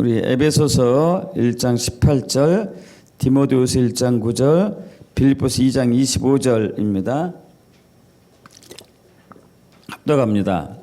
우리 에베소서 1장 18절, 디모데후서 1장 9절, 빌립보서 2장 25절입니다. 합독합니다.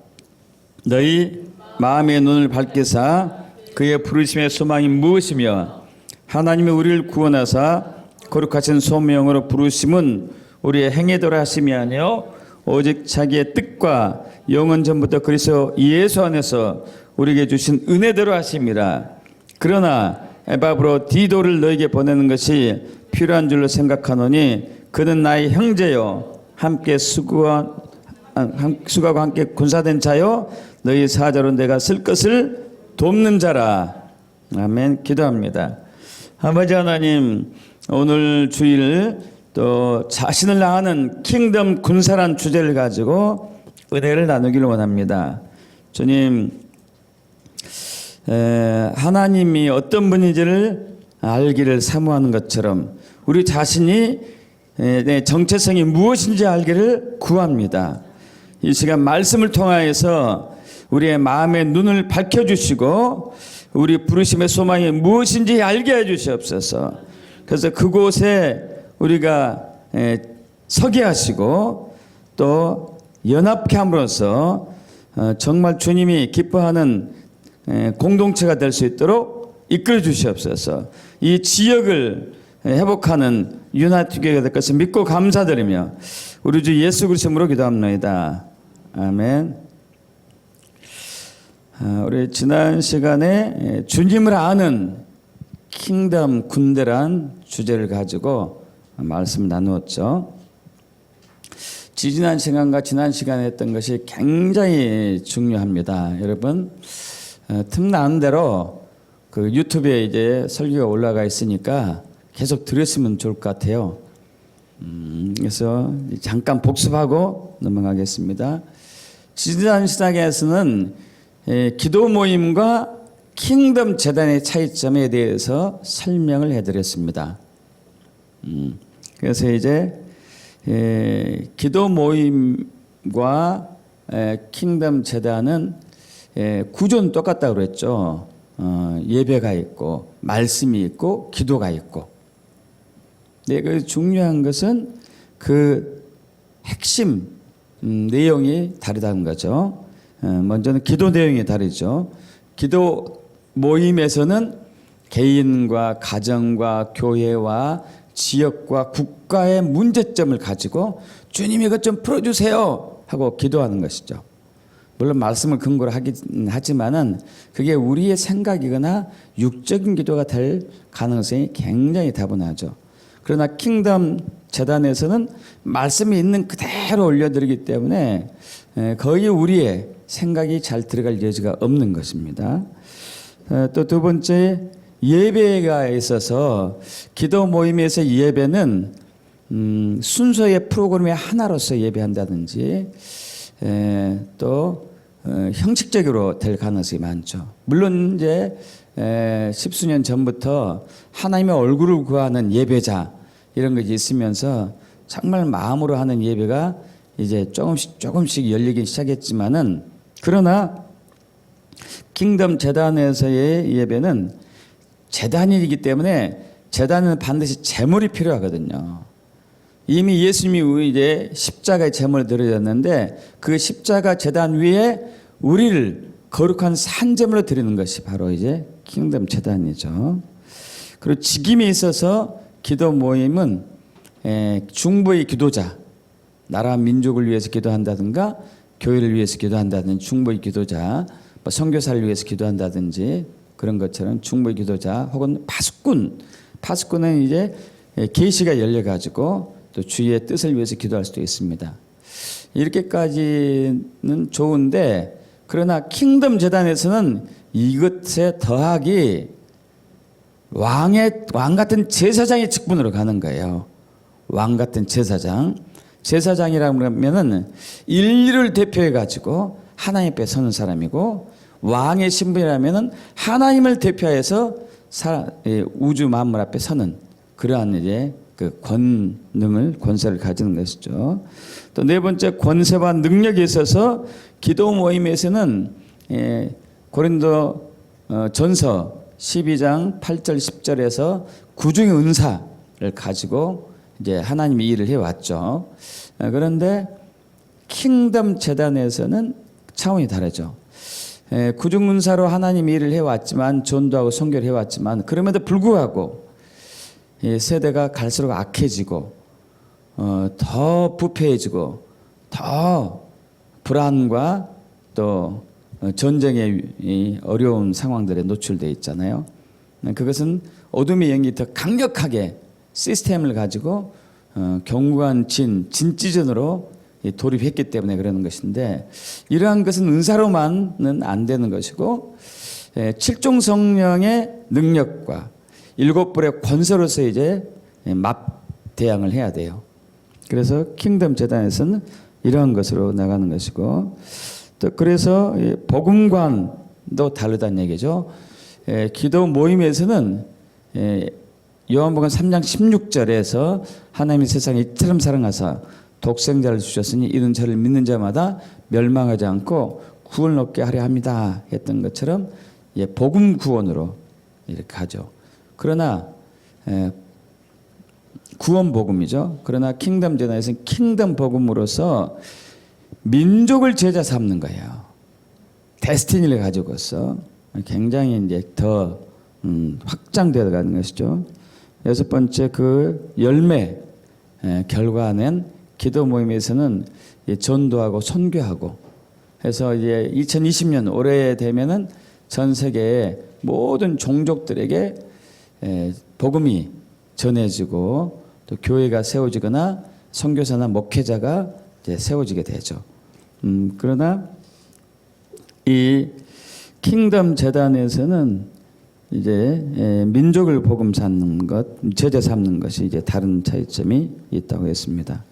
너희 마음의 눈을 밝히사 그의 부르심의 소망이 무엇이며 하나님이 우리를 구원하사 거룩하신 소명으로 부르심은 우리의 행위대로 하심이 아니요 오직 자기의 뜻과 영원 전부터 그리스도 예수 안에서 우리에게 주신 은혜대로 하심이라. 그러나 에바브로 디도를 너에게 보내는 것이 필요한 줄로 생각하노니 그는 나의 형제요 함께 수고하고 함께 군사된 자요 너희 사자로 내가 쓸 것을 돕는 자라. 아멘. 기도합니다. 아버지 하나님, 오늘 주일 또 자신을 아는 킹덤 군사란 주제를 가지고 은혜를 나누기를 원합니다. 주님, 하나님이 어떤 분인지를 알기를 사모하는 것처럼 우리 자신이 내 정체성이 무엇인지 알기를 구합니다. 이 시간 말씀을 통하여서 우리의 마음의 눈을 밝혀주시고 우리 부르심의 소망이 무엇인지 알게 해주시옵소서. 그래서 그곳에 우리가 서게 하시고 또 연합케 함으로써 정말 주님이 기뻐하는 공동체가 될 수 있도록 이끌어 주시옵소서. 이 지역을 회복하는 유나이티드 교회가 될 것을 믿고 감사드리며 우리 주 예수 그리스도 이름으로 기도합니다. 아멘. 우리 지난 시간에 주님을 아는 킹덤 군대란 주제를 가지고 말씀 나누었죠. 지난 시간과 지난 시간에 했던 것이 굉장히 중요합니다. 여러분, 틈나는 대로 그 유튜브에 이제 설교가 올라가 있으니까 계속 들으시면 좋을 것 같아요. 그래서 잠깐 복습하고 넘어가겠습니다. 지난 시간에서는 기도 모임과 킹덤 재단의 차이점에 대해서 설명을 해드렸습니다. 그래서 이제 기도 모임과 킹덤 재단은 구조는 똑같다고 그랬죠. 예배가 있고 말씀이 있고 기도가 있고. 네, 그 중요한 것은 그 핵심 내용이 다르다는 거죠. 먼저는 기도 내용이 다르죠. 기도 모임에서는 개인과 가정과 교회와 지역과 국가의 문제점을 가지고 주님 이것 좀 풀어주세요 하고 기도하는 것이죠. 물론 말씀을 근거로 하긴 하지만은 그게 우리의 생각이거나 육적인 기도가 될 가능성이 굉장히 다분하죠. 그러나 킹덤 재단에서는 말씀이 있는 그대로 올려드리기 때문에 거의 우리의 생각이 잘 들어갈 여지가 없는 것입니다. 또 두 번째, 예배가 있어서 기도 모임에서 예배는 순서의 프로그램의 하나로서 예배한다든지 또 형식적으로 될 가능성이 많죠. 물론 이제 십수년 전부터 하나님의 얼굴을 구하는 예배자 이런 것이 있으면서 정말 마음으로 하는 예배가 이제 조금씩 열리기 시작했지만은, 그러나 킹덤 재단에서의 예배는 재단이기 때문에 재단은 반드시 제물이 필요하거든요. 이미 예수님이 이제 십자가의 제물을 드려졌는데 그 십자가 재단 위에 우리를 거룩한 산제물로 드리는 것이 바로 이제 킹덤 재단이죠. 그리고 직임이 있어서 기도 모임은 중보의 기도자, 나라 민족을 위해서 기도한다든가 교회를 위해서 기도한다든지 중보의 기도자, 선교사를 위해서 기도한다든지 그런 것처럼 중보의 기도자 혹은 파수꾼은 이제 계시가 열려가지고 또 주의 뜻을 위해서 기도할 수도 있습니다. 이렇게까지는 좋은데, 그러나 킹덤 재단에서는 이것에 더하기 왕 같은 제사장의 직분으로 가는 거예요. 왕 같은 제사장이라고 하면은 인류를 대표해 가지고 하나님 앞에 서는 사람이고, 왕의 신분이라면은 하나님을 대표해서 우주 만물 앞에 서는 그러한 이제 그 권세를 가지는 것이죠. 또 네 번째, 권세와 능력이 있어서 기도 모임에서는 고린도 전서 12장 8절 10절에서 구중의 은사를 가지고 이제 하나님이 일을 해왔죠. 그런데 킹덤 재단에서는 차원이 다르죠. 구중 은사로 하나님이 일을 해왔지만 전도하고 선교를 해왔지만 그럼에도 불구하고 세대가 갈수록 악해지고 더 부패해지고 더 불안과 또 전쟁의 어려운 상황들에 노출되어 있잖아요. 그것은 어둠의 영이 더 강력하게 시스템을 가지고 견고한 진지전으로 돌입했기 때문에 그러는 것인데, 이러한 것은 은사로만은 안 되는 것이고 칠종 성령의 능력과 일곱 불의 권세로서 이제 맞대항을 해야 돼요. 그래서 킹덤 재단에서는 이러한 것으로 나가는 것이고, 또 그래서 복음관도 다르다는 얘기죠. 기도 모임에서는 요한복음 3장 16절에서 하나님이 세상을 이처럼 사랑하사 독생자를 주셨으니 이는 저를 믿는 자마다 멸망하지 않고 구원을 얻게 하려 합니다 했던 것처럼 복음 구원으로 이렇게 하죠. 그러나 구원 복음이죠. 그러나 킹덤 재단에서는 킹덤 복음으로서 민족을 제자 삼는 거예요. 데스티니를 가지고서 굉장히 이제 더 확장되어 가는 것이죠. 여섯 번째, 그 열매 결과는 기도 모임에서는 전도하고 선교하고 해서 이제 2020년 올해 되면은 전 세계의 모든 종족들에게 복음이 전해지고 또 교회가 세워지거나 선교사나 목회자가 이제 세워지게 되죠. 그러나 이 킹덤 재단에서는 이제 민족을 복음 삼는 것, 제자 삼는 것이 이제 다른 차이점이 있다고 했습니다.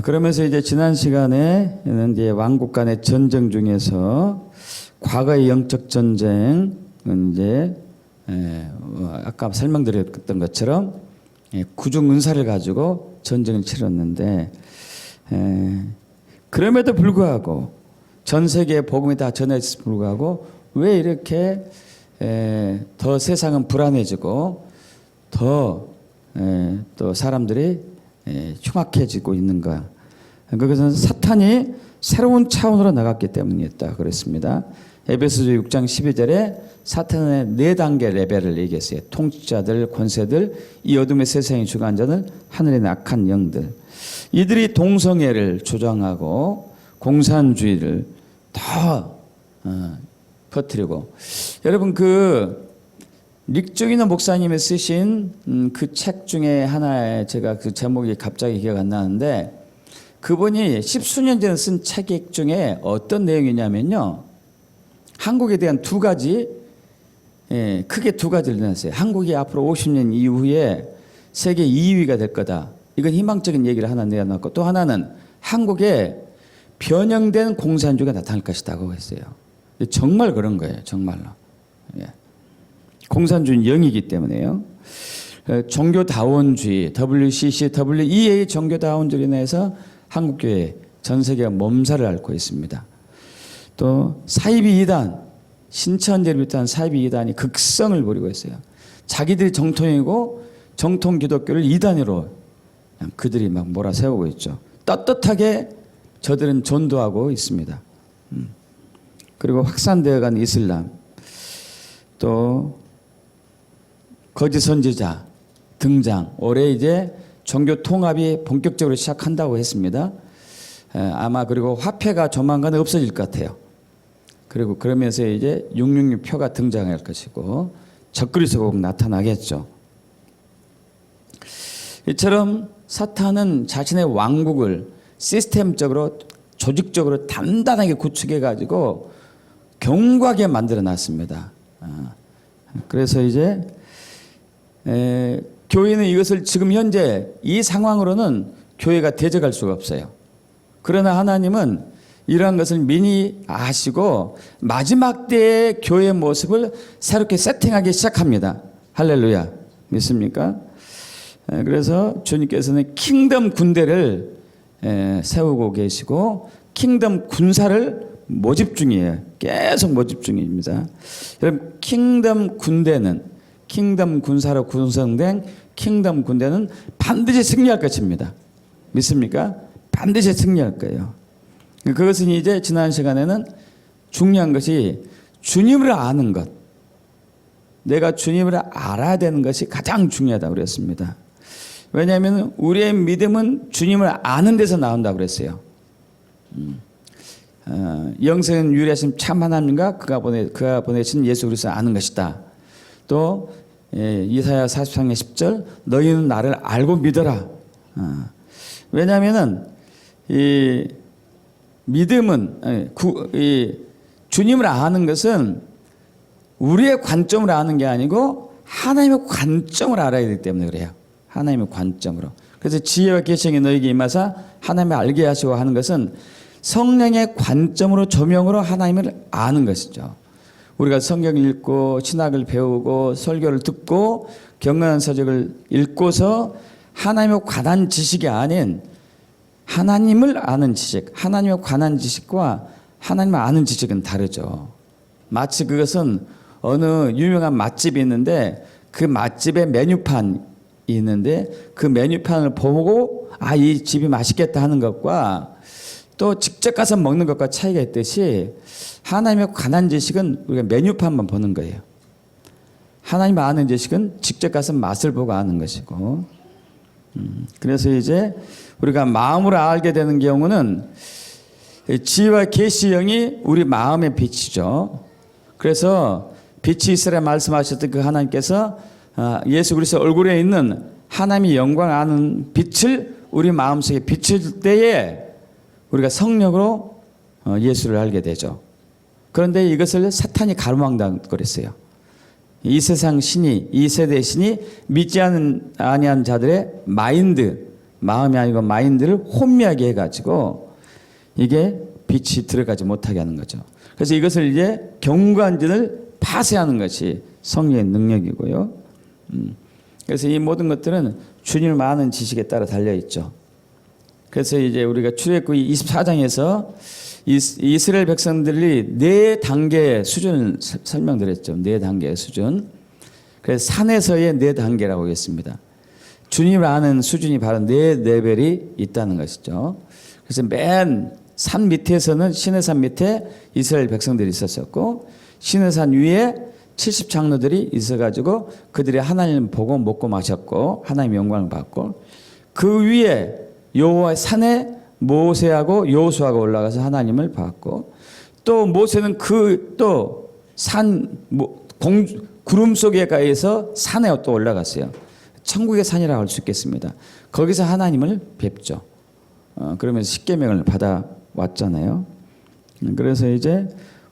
그러면서 이제 지난 시간에는 이제 왕국 간의 전쟁 중에서 과거의 영적 전쟁은 이제 아까 설명드렸던 것처럼 구중 은사를 가지고 전쟁을 치렀는데, 그럼에도 불구하고 전 세계에 복음이 다 전해졌음에도 불구하고 왜 이렇게 더 세상은 불안해지고 더 또 사람들이 흉악해지고 있는가? 그것은 사탄이 새로운 차원으로 나갔기 때문이었다 그랬습니다. 에베소서 6장 12절에 사탄의 4단계 레벨을 얘기했어요. 통치자들, 권세들, 이 어둠의 세상에 주관한 자들, 하늘의 악한 영들. 이들이 동성애를 조장하고 공산주의를 더 퍼뜨리고, 여러분 릭조기너 목사님이 쓰신 그 책 중에 하나에 제가 그 제목이 갑자기 기억 안 나는데, 그분이 10수년 전에 쓴 책 중에 어떤 내용이냐면요, 한국에 대한 두 가지, 크게 두 가지를 내놨어요. 한국이 앞으로 50년 이후에 세계 2위가 될 거다. 이건 희망적인 얘기를 하나 내놨고, 또 하나는 한국에 변형된 공산주의가 나타날 것이라고 했어요. 정말 그런 거예요. 정말로. 공산주의는 영이기 때문에요. 종교다원주의, WCC, WEA 종교다원주의로 인해서 한국교회 전 세계가 몸살을 앓고 있습니다. 또 사이비 이단, 신천지를 비롯한 사이비 이단이 극성을 부리고 있어요. 자기들이 정통이고 정통 기독교를 이단으로 그들이 막 몰아세우고 있죠. 떳떳하게 저들은 전도하고 있습니다. 그리고 확산되어간 이슬람, 또 거짓 선지자 등장. 올해 이제 종교 통합이 본격적으로 시작한다고 했습니다. 아마 그리고 화폐가 조만간 없어질 것 같아요. 그리고 그러면서 이제 666 표가 등장할 것이고 적그리스도가 꼭 나타나겠죠. 이처럼 사탄은 자신의 왕국을 시스템적으로 조직적으로 단단하게 구축해 가지고 견고하게 만들어 놨습니다. 그래서 이제 교회는 이것을 지금 현재 이 상황으로는 교회가 대적할 수가 없어요. 그러나 하나님은 이러한 것을 미리 아시고 마지막 때의 교회의 모습을 새롭게 세팅하기 시작합니다. 할렐루야. 믿습니까? 그래서 주님께서는 킹덤 군대를 세우고 계시고 킹덤 군사를 모집 중이에요. 계속 모집 중입니다. 여러분, 킹덤 군대는, 킹덤 군사로 구성된 킹덤 군대는 반드시 승리할 것입니다. 믿습니까? 반드시 승리할 거예요. 그것은 이제 지난 시간에는 중요한 것이 주님을 아는 것. 내가 주님을 알아야 되는 것이 가장 중요하다고 그랬습니다. 왜냐하면 우리의 믿음은 주님을 아는 데서 나온다고 그랬어요. 영생은 유일하신 참 하나님과 그가 보내신 예수 그리스도를 아는 것이다. 또 이사야 43장 10절 너희는 나를 알고 믿어라. 왜냐하면 이 믿음은 이 주님을 아는 것은 우리의 관점을 아는 게 아니고 하나님의 관점을 알아야 되기 때문에 그래요. 하나님의 관점으로. 그래서 지혜와 계시가 너에게 임하사 하나님을 알게 하시고 하는 것은 성령의 관점으로 조명으로 하나님을 아는 것이죠. 우리가 성경을 읽고 신학을 배우고 설교를 듣고 경건한 서적을 읽고서 하나님에 관한 지식이 아닌 하나님을 아는 지식, 하나님에 관한 지식과 하나님을 아는 지식은 다르죠. 마치 그것은 어느 유명한 맛집이 있는데 그 맛집에 메뉴판이 있는데 그 메뉴판을 보고 아, 이 집이 맛있겠다 하는 것과 또 직접 가서 먹는 것과 차이가 있듯이 하나님에 관한 지식은 우리가 메뉴판만 보는 거예요. 하나님 아는 지식은 직접 가서 맛을 보고 아는 것이고, 그래서 이제 우리가 마음으로 알게 되는 경우는 지혜와 계시 영이 우리 마음의 빛이죠. 그래서 빛이 있으라 말씀하셨던 그 하나님께서 예수 그리스도 얼굴에 있는 하나님의 영광 아는 빛을 우리 마음속에 비칠 때에 우리가 성령으로 예수를 알게 되죠. 그런데 이것을 사탄이 가로막는다고 그랬어요. 이 세상 신이, 이 세대 신이 믿지 아니한 자들의 마인드, 마음이 아니고 마인드를 혼미하게 해가지고 이게 빛이 들어가지 못하게 하는 거죠. 그래서 이것을 이제 경관진을 파쇄하는 것이 성령의 능력이고요. 그래서 이 모든 것들은 주님을 아는 지식에 따라 달려있죠. 그래서 이제 우리가 출애굽기 24장에서 이스라엘 백성들이 4단계의 수준을 설명드렸죠. 4단계의 수준. 그래서 산에서의 4단계라고 했습니다. 주님을 아는 수준이 바로 4레벨이 있다는 것이죠. 그래서 맨 산 밑에서는 시내산 밑에 이스라엘 백성들이 있었었고 시내산 위에 70장로들이 있어가지고 그들이 하나님을 보고 먹고 마셨고 하나님의 영광을 받고 그 위에 여호와의 산에 모세하고 여호수아가 올라가서 하나님을 봤고 또 모세는 그 또 산 구름 속에 가서 산에 또 올라갔어요. 천국의 산이라고 할 수 있겠습니다. 거기서 하나님을 뵙죠. 그러면서 십계명을 받아왔잖아요. 그래서 이제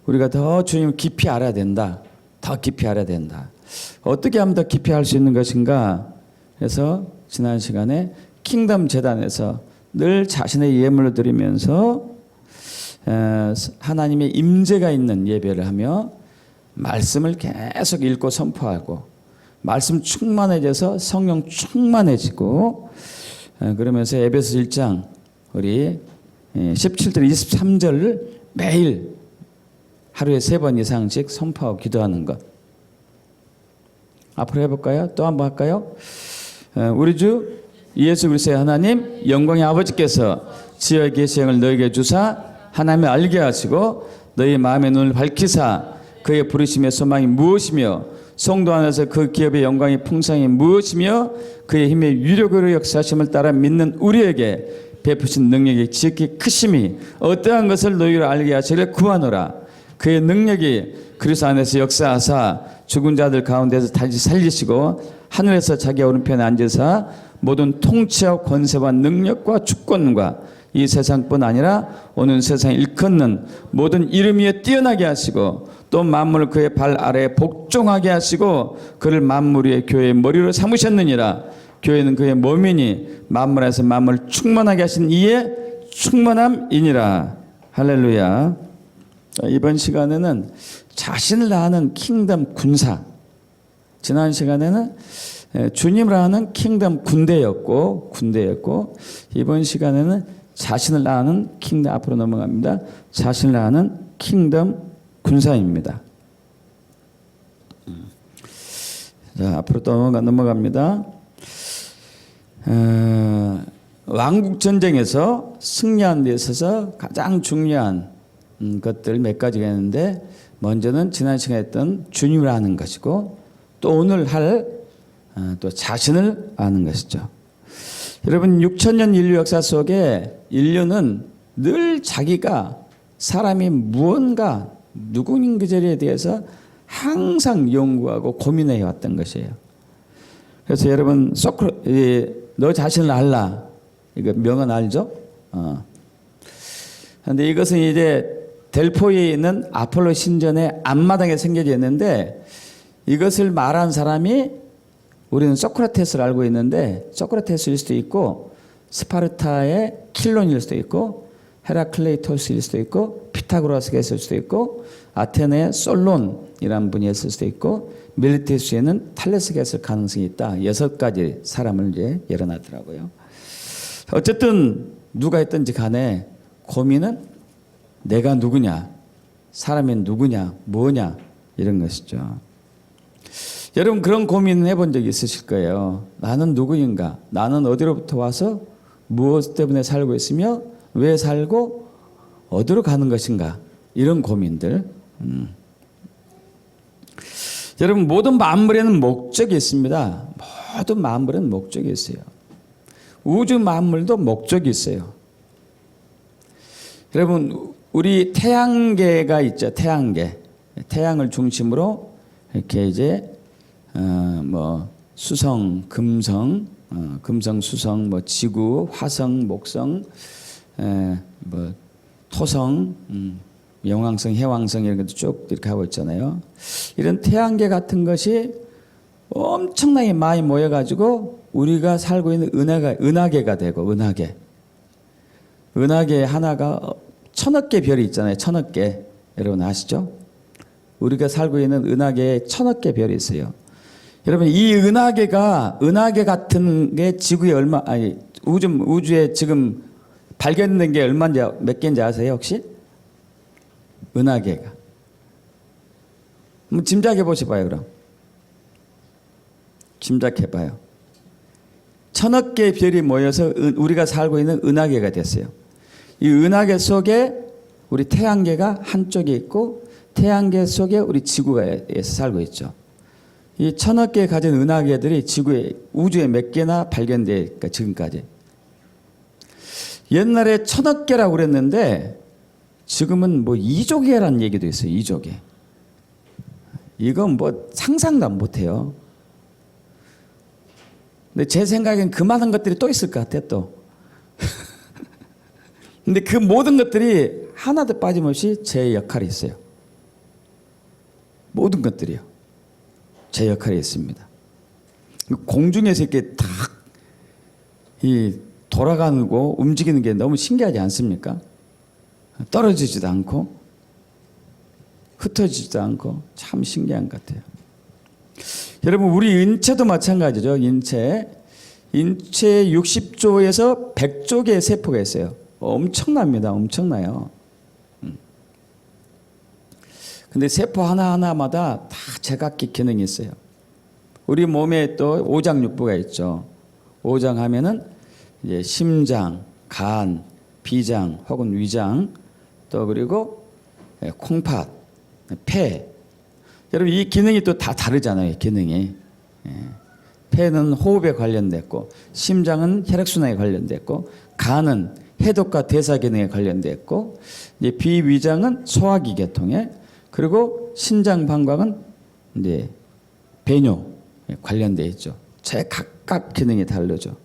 우리가 더 주님을 깊이 알아야 된다. 더 깊이 알아야 된다. 어떻게 하면 더 깊이 알 수 있는 것인가? 그래서 지난 시간에 킹덤 재단에서 늘 자신의 예물을 드리면서 하나님의 임재가 있는 예배를 하며 말씀을 계속 읽고 선포하고 말씀 충만해져서 성령 충만해지고 그러면서 에베소 1장 우리 17절 23절을 매일 하루에 3번 이상씩 선포하고 기도하는 것. 앞으로 해볼까요? 또 한번 할까요? 우리 주 예수 그리스도의 하나님 영광의 아버지께서 지혜와 계시의 영을 너에게 주사 하나님을 알게 하시고 너희 마음의 눈을 밝히사 그의 부르심의 소망이 무엇이며 성도 안에서 그 기업의 영광의 풍성이 무엇이며 그의 힘의 유력으로 역사하심을 따라 믿는 우리에게 베푸신 능력이 지극히 크심이 어떠한 것을 너희로 알게 하시기를 구하노라. 그의 능력이 그리스도 안에서 역사하사 죽은 자들 가운데서 다시 살리시고 하늘에서 자기 오른편에 앉으사 모든 통치와 권세와 능력과 주권과 이 세상뿐 아니라 오는 세상에 일컫는 모든 이름 위에 뛰어나게 하시고 또 만물을 그의 발 아래에 복종하게 하시고 그를 만물 위의 교회의 머리로 삼으셨느니라. 교회는 그의 몸이니 만물에서 만물을 충만하게 하신 이의 충만함이니라. 할렐루야. 이번 시간에는 자신을 아는 킹덤 군사, 지난 시간에는 주님을 아는 킹덤 군대였고 이번 시간에는 자신을 아는 킹덤, 앞으로 넘어갑니다. 자신을 아는 킹덤 군사입니다. 자, 앞으로 또 넘어갑니다. 왕국 전쟁에서 승리하는 데 있어서 가장 중요한 것들 몇 가지가 있는데, 먼저는 지난 시간에 했던 주님을 아는 것이고, 또 오늘 할 또 자신을 아는 것이죠. 여러분, 6천년 인류 역사 속에 인류는 늘 자기가 사람이 무언가 누구인 그들에 대해서 항상 연구하고 고민해 왔던 것이에요. 그래서 여러분, 너 자신을 알라, 이거 명언 알죠? 그런데 이것은 이제 델포이에 있는 아폴로 신전의 앞마당에 생겨져 있는데, 이것을 말한 사람이, 우리는 소크라테스를 알고 있는데 소크라테스일 수도 있고, 스파르타의 킬론일 수도 있고, 헤라클레이토스일 수도 있고, 피타고라스가 있을 수도 있고, 아테네의 솔론이라는 분이 있을 수도 있고, 밀리테스에는 탈레스가 있을 가능성이 있다. 6가지 사람을 이제 열어놨더라고요. 어쨌든 누가 있든지 간에 고민은 내가 누구냐, 사람이 누구냐, 뭐냐, 이런 것이죠. 여러분, 그런 고민을 해본 적이 있으실 거예요. 나는 누구인가? 나는 어디로부터 와서 무엇 때문에 살고 있으며 왜 살고 어디로 가는 것인가? 이런 고민들. 여러분, 모든 만물에는 목적이 있습니다. 모든 만물에는 목적이 있어요. 우주 만물도 목적이 있어요. 여러분, 우리 태양계가 있죠. 태양계. 태양을 중심으로 이렇게 이제 수성, 금성, 금성, 수성, 지구, 화성, 목성, 토성, 영왕성, 해왕성, 이런 것도 쭉 이렇게 하고 있잖아요. 이런 태양계 같은 것이 엄청나게 많이 모여가지고 우리가 살고 있는 은하계가 되고, 은하계 하나가 1000억 개 별이 있잖아요. 1000억 개. 여러분 아시죠? 우리가 살고 있는 은하계에 1000억 개 별이 있어요. 여러분, 이 은하계 같은 게 지구에 우주에 지금 발견된 게 얼마인지, 몇 개인지 아세요, 혹시? 은하계가. 한번 짐작해 보셔봐요, 그럼. 짐작해 봐요. 1000억 개의 별이 모여서 우리가 살고 있는 은하계가 됐어요. 이 은하계 속에 우리 태양계가 한쪽에 있고, 태양계 속에 우리 지구가 살고 있죠. 이 1000억 개 가진 은하계들이 우주에 몇 개나 발견되니까 지금까지. 옛날에 1000억 개라고 그랬는데 지금은 2조 개라는 얘기도 있어요. 2조 개. 이건 상상도 못해요. 근데 제 생각엔 그 많은 것들이 또 있을 것 같아, 또. 근데 그 모든 것들이 하나도 빠짐없이 제 역할이 있어요. 모든 것들이요. 제 역할이 있습니다. 공중에서 이렇게 딱 돌아가고 움직이는 게 너무 신기하지 않습니까? 떨어지지도 않고 흩어지지도 않고 참 신기한 것 같아요. 여러분, 우리 인체도 마찬가지죠. 인체 60조에서 100조 개의 세포가 있어요. 엄청납니다. 엄청나요. 근데 세포 하나하나마다 다 제각기 기능이 있어요. 우리 몸에 또 오장육부가 있죠. 오장 하면은 이제 심장, 간, 비장 혹은 위장, 또 그리고 콩팥, 폐. 여러분, 이 기능이 또 다 다르잖아요. 기능이. 폐는 호흡에 관련됐고, 심장은 혈액순환에 관련됐고, 간은 해독과 대사 기능에 관련됐고, 이제 비위장은 소화기 계통에, 그리고 신장 방광은 이제 배뇨에 관련되어 있죠. 제 각각 기능이 다르죠.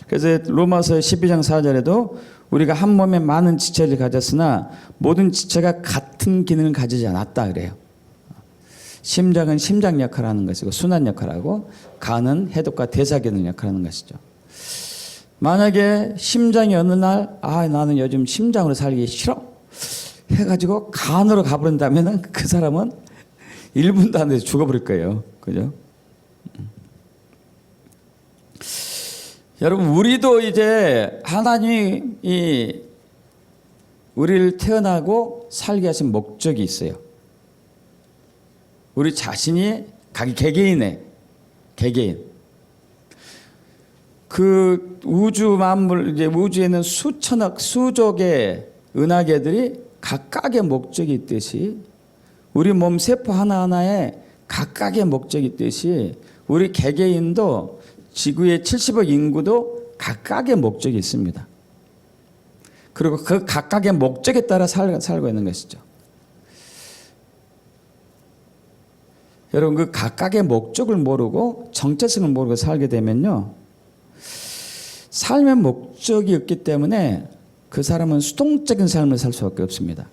그래서 로마서 12장 4절에도 우리가 한 몸에 많은 지체를 가졌으나 모든 지체가 같은 기능을 가지지 않았다 그래요. 심장은 심장 역할을 하는 것이고 순환 역할하고, 간은 해독과 대사 기능 역할을 하는 것이죠. 만약에 심장이 어느 날 나는 요즘 심장으로 살기 싫어 해가지고 간으로 가버린다면 그 사람은 1분도 안 돼서 죽어버릴 거예요. 그죠? 여러분, 우리도 이제 하나님이 우리를 태어나고 살게 하신 목적이 있어요. 우리 자신이 개개인의 개개인. 그 우주 만물, 이제 우주에 있는 수천억, 수족의 은하계들이 각각의 목적이 있듯이 우리 몸 세포 하나하나에 각각의 목적이 있듯이 우리 개개인도 지구의 70억 인구도 각각의 목적이 있습니다. 그리고 그 각각의 목적에 따라 살고 있는 것이죠. 여러분, 그 각각의 목적을 모르고 정체성을 모르고 살게 되면요, 삶의 목적이 없기 때문에 그 사람은 수동적인 삶을 살 수밖에 없습니다.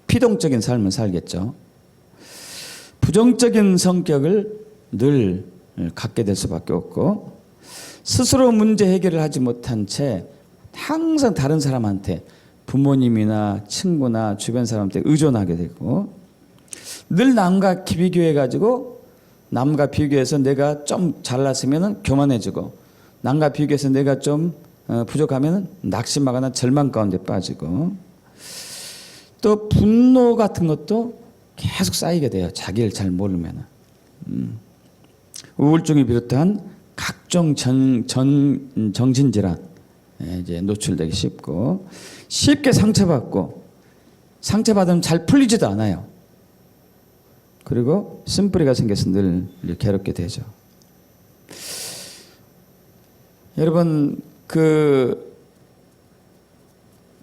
피동적인 삶을 살겠죠. 부정적인 성격을 늘 갖게 될 수밖에 없고, 스스로 문제 해결을 하지 못한 채 항상 다른 사람한테, 부모님이나 친구나 주변 사람한테 의존하게 되고, 늘 남과 비교해가지고 남과 비교해서 내가 좀 잘났으면 교만해지고, 남과 비교해서 내가 좀 부족하면 낙심하거나 절망 가운데 빠지고, 또 분노 같은 것도 계속 쌓이게 돼요. 자기를 잘 모르면. 우울증을 비롯한 각종 정신질환 이제 노출되기 쉽고, 쉽게 상처받고, 상처받으면 잘 풀리지도 않아요. 그리고 쓴뿌리가 생겨서 늘 괴롭게 되죠. 여러분,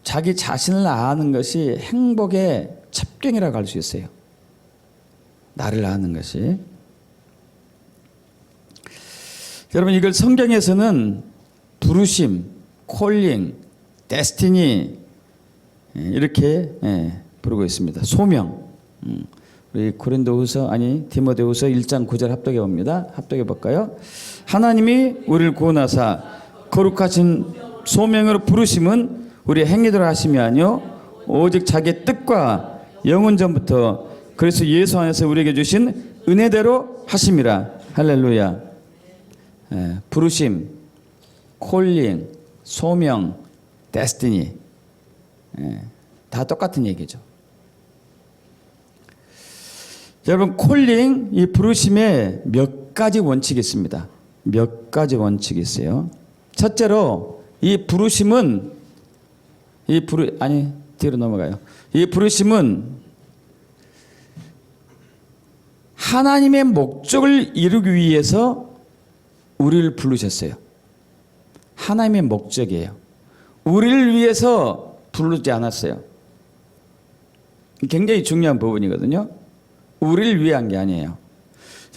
자기 자신을 아는 것이 행복의 첩경이라고 할 수 있어요. 나를 아는 것이. 여러분, 이걸 성경에서는 부르심, 콜링, 데스티니 이렇게 부르고 있습니다. 소명. 우리 디모데후서 1장 9절 합독해 봅니다. 합독해 볼까요? 하나님이 우리를 구원하사 거룩하신 소명으로 부르심은 우리 행위대로 하심이 아니요 오직 자기의 뜻과 영원 전부터 그리스도 예수 안에서 우리에게 주신 은혜대로 하심이라. 할렐루야. 부르심, 콜링, 소명, 데스티니 다 똑같은 얘기죠. 여러분, 콜링, 이 부르심에 몇 가지 원칙이 있습니다. 몇 가지 원칙이 있어요. 첫째로 이 부르심은 뒤로 넘어가요. 이 부르심은 하나님의 목적을 이루기 위해서 우리를 부르셨어요. 하나님의 목적이에요. 우리를 위해서 부르지 않았어요. 굉장히 중요한 부분이거든요. 우리를 위한 게 아니에요.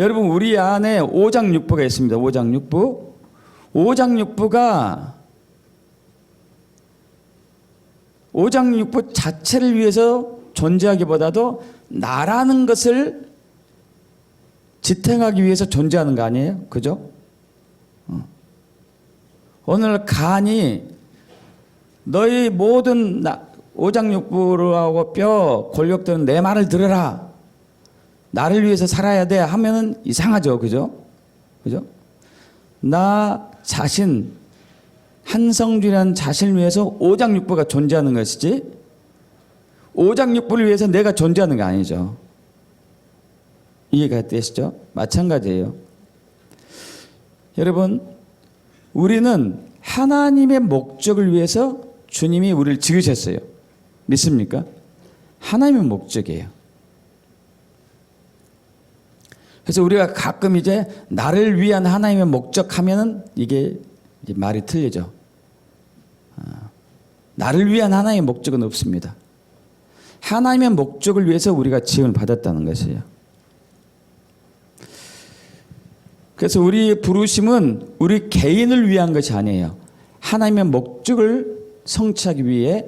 여러분, 우리 안에 오장육부가 있습니다. 오장육부. 오장육부 자체를 위해서 존재하기보다도 나라는 것을 지탱하기 위해서 존재하는 거 아니에요? 그죠? 오늘 간이 너희 모든 오장육부하고 뼈, 골격들은 내 말을 들으라. 나를 위해서 살아야 돼 하면은 이상하죠. 그죠? 그죠? 나 자신, 한성준이라는 자신을 위해서 오장육부가 존재하는 것이지, 오장육부를 위해서 내가 존재하는 거 아니죠. 이해가 되시죠? 마찬가지예요. 여러분, 우리는 하나님의 목적을 위해서 주님이 우리를 지으셨어요. 믿습니까? 하나님의 목적이에요. 그래서 우리가 가끔 이제 나를 위한 하나님의 목적 하면은 이게 이제 말이 틀리죠. 나를 위한 하나님의 목적은 없습니다. 하나님의 목적을 위해서 우리가 지음을 받았다는 것이에요. 그래서 우리의 부르심은 우리 개인을 위한 것이 아니에요. 하나님의 목적을 성취하기 위해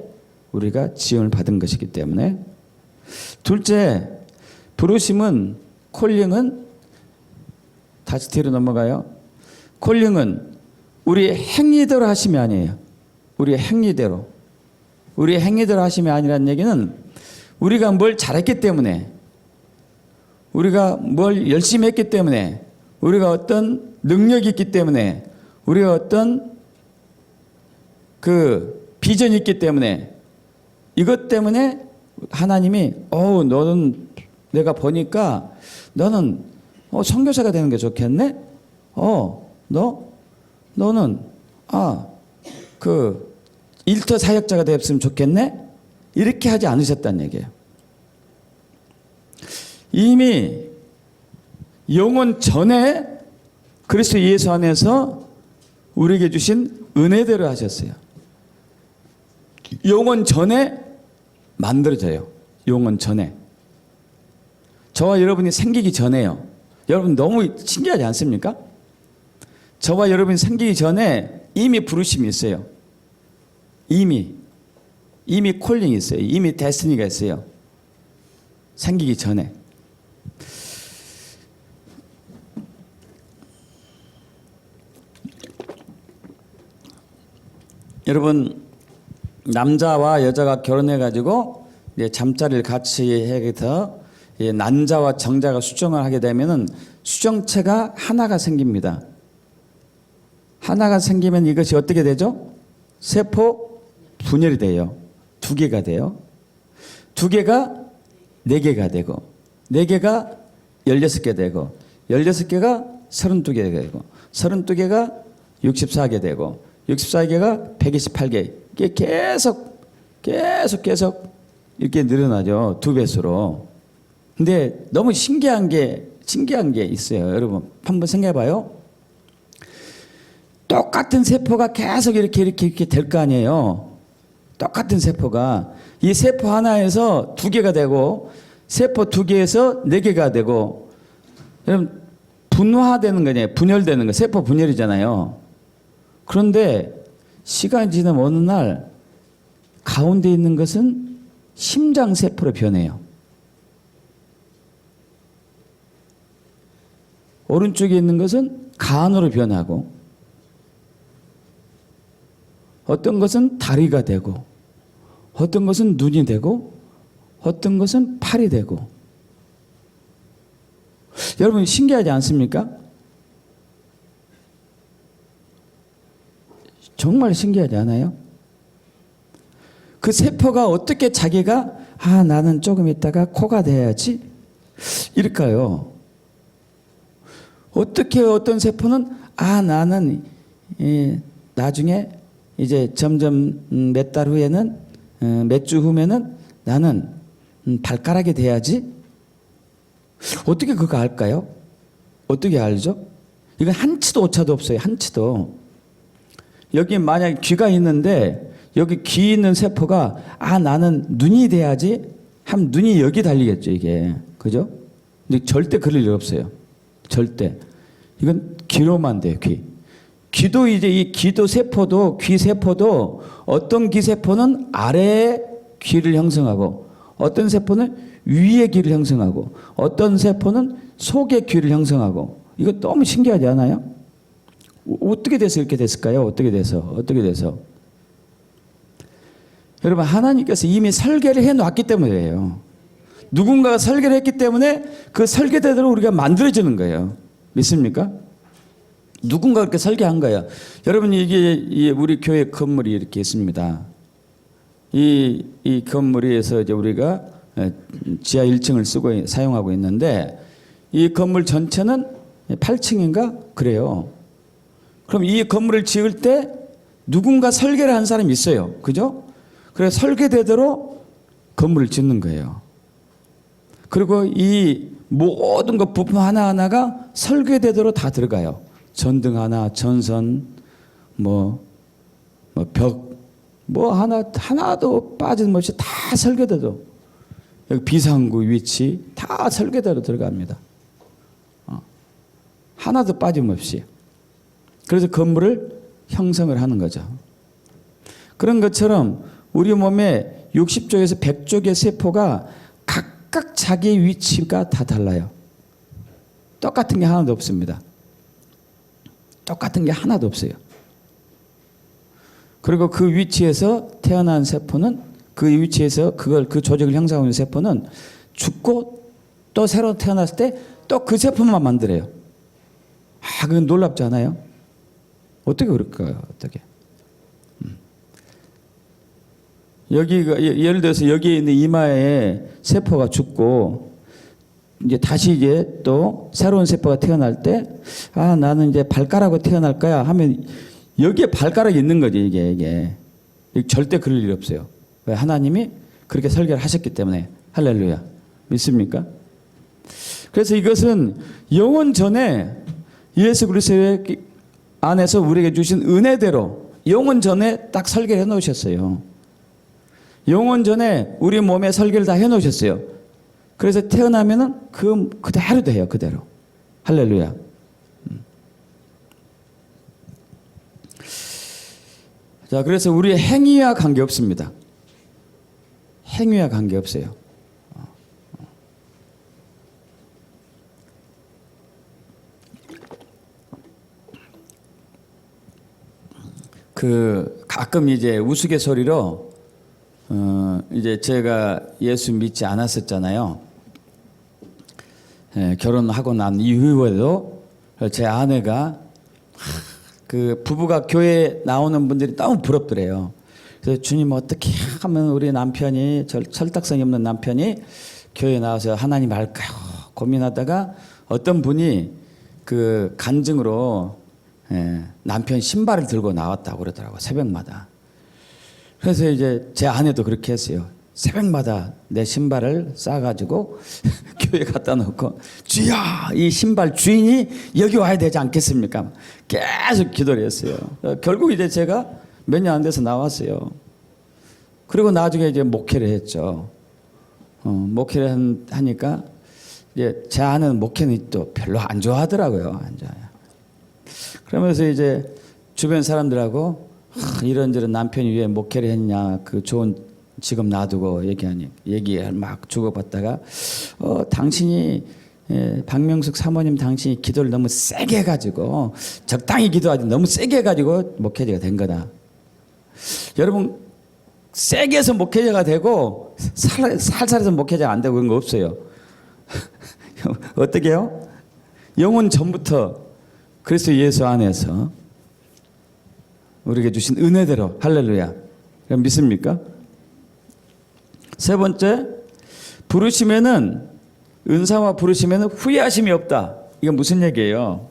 우리가 지음을 받은 것이기 때문에. 둘째, 부르심은, 콜링은, 다시 뒤로 넘어가요. 콜링은 우리 행위대로 하심이 아니에요. 우리 행위대로. 우리 행위대로 하심이 아니라는 얘기는 우리가 뭘 잘했기 때문에, 우리가 뭘 열심히 했기 때문에, 우리가 어떤 능력이 있기 때문에, 우리가 어떤 그 비전이 있기 때문에 이것 때문에 하나님이 너는 내가 보니까 너는 선교사가 되는 게 좋겠네. 너는 그 일터 사역자가 되었으면 좋겠네. 이렇게 하지 않으셨다는 얘기예요. 이미 영원 전에 그리스도 예수 안에서 우리에게 주신 은혜대로 하셨어요. 영원 전에 만들어져요. 영원 전에. 저와 여러분이 생기기 전에요. 여러분 너무 신기하지 않습니까? 저와 여러분이 생기기 전에 이미 부르심이 있어요. 이미 콜링이 있어요. 이미 데스티니가 있어요. 생기기 전에. 여러분, 남자와 여자가 결혼해가지고 이제 잠자리를 같이 해서 난자와 정자가 수정을 하게 되면은 수정체가 하나가 생깁니다. 하나가 생기면 이것이 어떻게 되죠? 세포 분열이 돼요. 2개가 돼요. 2개가 4개가 되고, 4개가 16개 되고, 16개가 32개 되고, 32개가 64개 되고, 64개가 128개. 이게 계속 이렇게 늘어나죠. 2배수로. 근데 너무 신기한 게 있어요. 여러분, 한번 생각해 봐요. 똑같은 세포가 계속 이렇게 될 거 아니에요. 똑같은 세포가. 이 세포 하나에서 2개가 되고, 세포 2개에서 4개가 되고, 여러분, 분화되는 거냐, 분열되는 거, 세포 분열이잖아요. 그런데 시간이 지나면 어느 날 가운데 있는 것은 심장세포로 변해요. 오른쪽에 있는 것은 간으로 변하고, 어떤 것은 다리가 되고, 어떤 것은 눈이 되고, 어떤 것은 팔이 되고. 여러분 신기하지 않습니까? 정말 신기하지 않아요? 그 세포가 어떻게 자기가 나는 조금 있다가 코가 돼야지 이럴까요? 어떻게 어떤 세포는 나는 나중에 이제 점점 몇 달 후에는 몇 주 후면은 나는 발가락이 돼야지. 어떻게 그거 알까요? 어떻게 알죠? 이건 한치도 오차도 없어요. 한치도. 여기 만약 귀가 있는데 여기 귀 있는 세포가 나는 눈이 돼야지 하면 눈이 여기 달리겠죠. 이게. 그죠? 근데 절대 그럴 일 없어요. 절대. 이건 귀로만 돼요. 귀. 귀도 이제 이 귀도 세포도 귀 세포도 어떤 귀 세포는 아래에 귀를 형성하고 어떤 세포는 위에 귀를 형성하고 어떤 세포는 속에 귀를 형성하고. 이거 너무 신기하지 않아요? 어떻게 돼서 이렇게 됐을까요? 어떻게 돼서? 여러분, 하나님께서 이미 설계를 해놨기 때문이에요. 누군가가 설계를 했기 때문에 그 설계대로 우리가 만들어지는 거예요. 믿습니까? 누군가 그렇게 설계한 거예요. 여러분, 이게 우리 교회 건물이 이렇게 있습니다. 이 건물에서 이제 우리가 지하 1층을 사용하고 있는데 이 건물 전체는 8층인가? 그래요. 그럼 이 건물을 지을 때 누군가 설계를 한 사람이 있어요. 그죠? 그래서 설계대로 건물을 짓는 거예요. 그리고 이 모든 것 부품 하나하나가 설계대로 다 들어가요. 전등 하나, 전선, 벽, 하나도 빠짐없이 다 설계대로. 여기 비상구 위치 다 설계대로 들어갑니다. 하나도 빠짐없이. 그래서 건물을 형성을 하는 거죠. 그런 것처럼 우리 몸에 60쪽에서 100쪽의 세포가 각각 자기의 위치가 다 달라요. 똑같은 게 하나도 없습니다. 똑같은 게 하나도 없어요. 그리고 그 위치에서 태어난 세포는 그 위치에서 그 조직을 형성하고 있는 세포는 죽고 또 새로 태어났을 때 또 그 세포만 만들어요. 그건 놀랍지 않아요? 어떻게 그럴까요? 어떻게? 여기가 예를 들어서 여기에 있는 이마에 세포가 죽고 이제 다시 이제 또 새로운 세포가 태어날 때 나는 이제 발가락으로 태어날 거야 하면 여기에 발가락이 있는 거지 이게 절대 그럴 일 없어요. 왜? 하나님이 그렇게 설계를 하셨기 때문에. 할렐루야. 믿습니까? 그래서 이것은 영원 전에 예수 그리스도의 안에서 우리에게 주신 은혜대로 영원 전에 딱 설계를 해놓으셨어요. 영원 전에 우리 몸에 설계를 다 해놓으셨어요. 그래서 태어나면은 그대로 돼요. 그대로. 할렐루야. 자, 그래서 우리의 행위와 관계없습니다. 행위와 관계없어요. 가끔 이제 우스갯소리로 이제 제가 예수 믿지 않았었잖아요. 결혼하고 난 이후에도 제 아내가 그 부부가 교회에 나오는 분들이 너무 부럽더래요. 그래서 주님 어떻게 하면 우리 남편이 철딱선이 없는 남편이 교회에 나와서 하나님 알까요? 고민하다가 어떤 분이 그 간증으로 남편 신발을 들고 나왔다고 그러더라고요. 새벽마다. 그래서 이제 제 아내도 그렇게 했어요. 새벽마다 내 신발을 싸가지고 교회 갖다 놓고 주야 이 신발 주인이 여기 와야 되지 않겠습니까? 계속 기도를 했어요. 결국 이제 제가 몇 년 안 돼서 나왔어요. 그리고 나중에 이제 목회를 했죠. 목회를 하니까 이제 제 아내는 목회는 또 별로 안 좋아하더라고요. 안 좋아요. 그러면서 이제 주변 사람들하고 이런저런 남편이 왜 목회를 했냐 그 좋은 직업 놔두고 얘기를 막 주고받다가 당신이 박명숙 사모님 당신이 기도를 너무 세게 해가지고 적당히 기도하지 너무 세게 해가지고 목회자가 된 거다. 여러분 세게 해서 목회자가 되고 살살해서 목회자가 안 되고 그런 거 없어요. 어떻게 해요? 영혼 전부터 그리스도 예수 안에서 우리에게 주신 은혜대로 할렐루야. 믿습니까? 세 번째, 부르심에는 은사와 부르심에는 후회하심이 없다. 이건 무슨 얘기예요?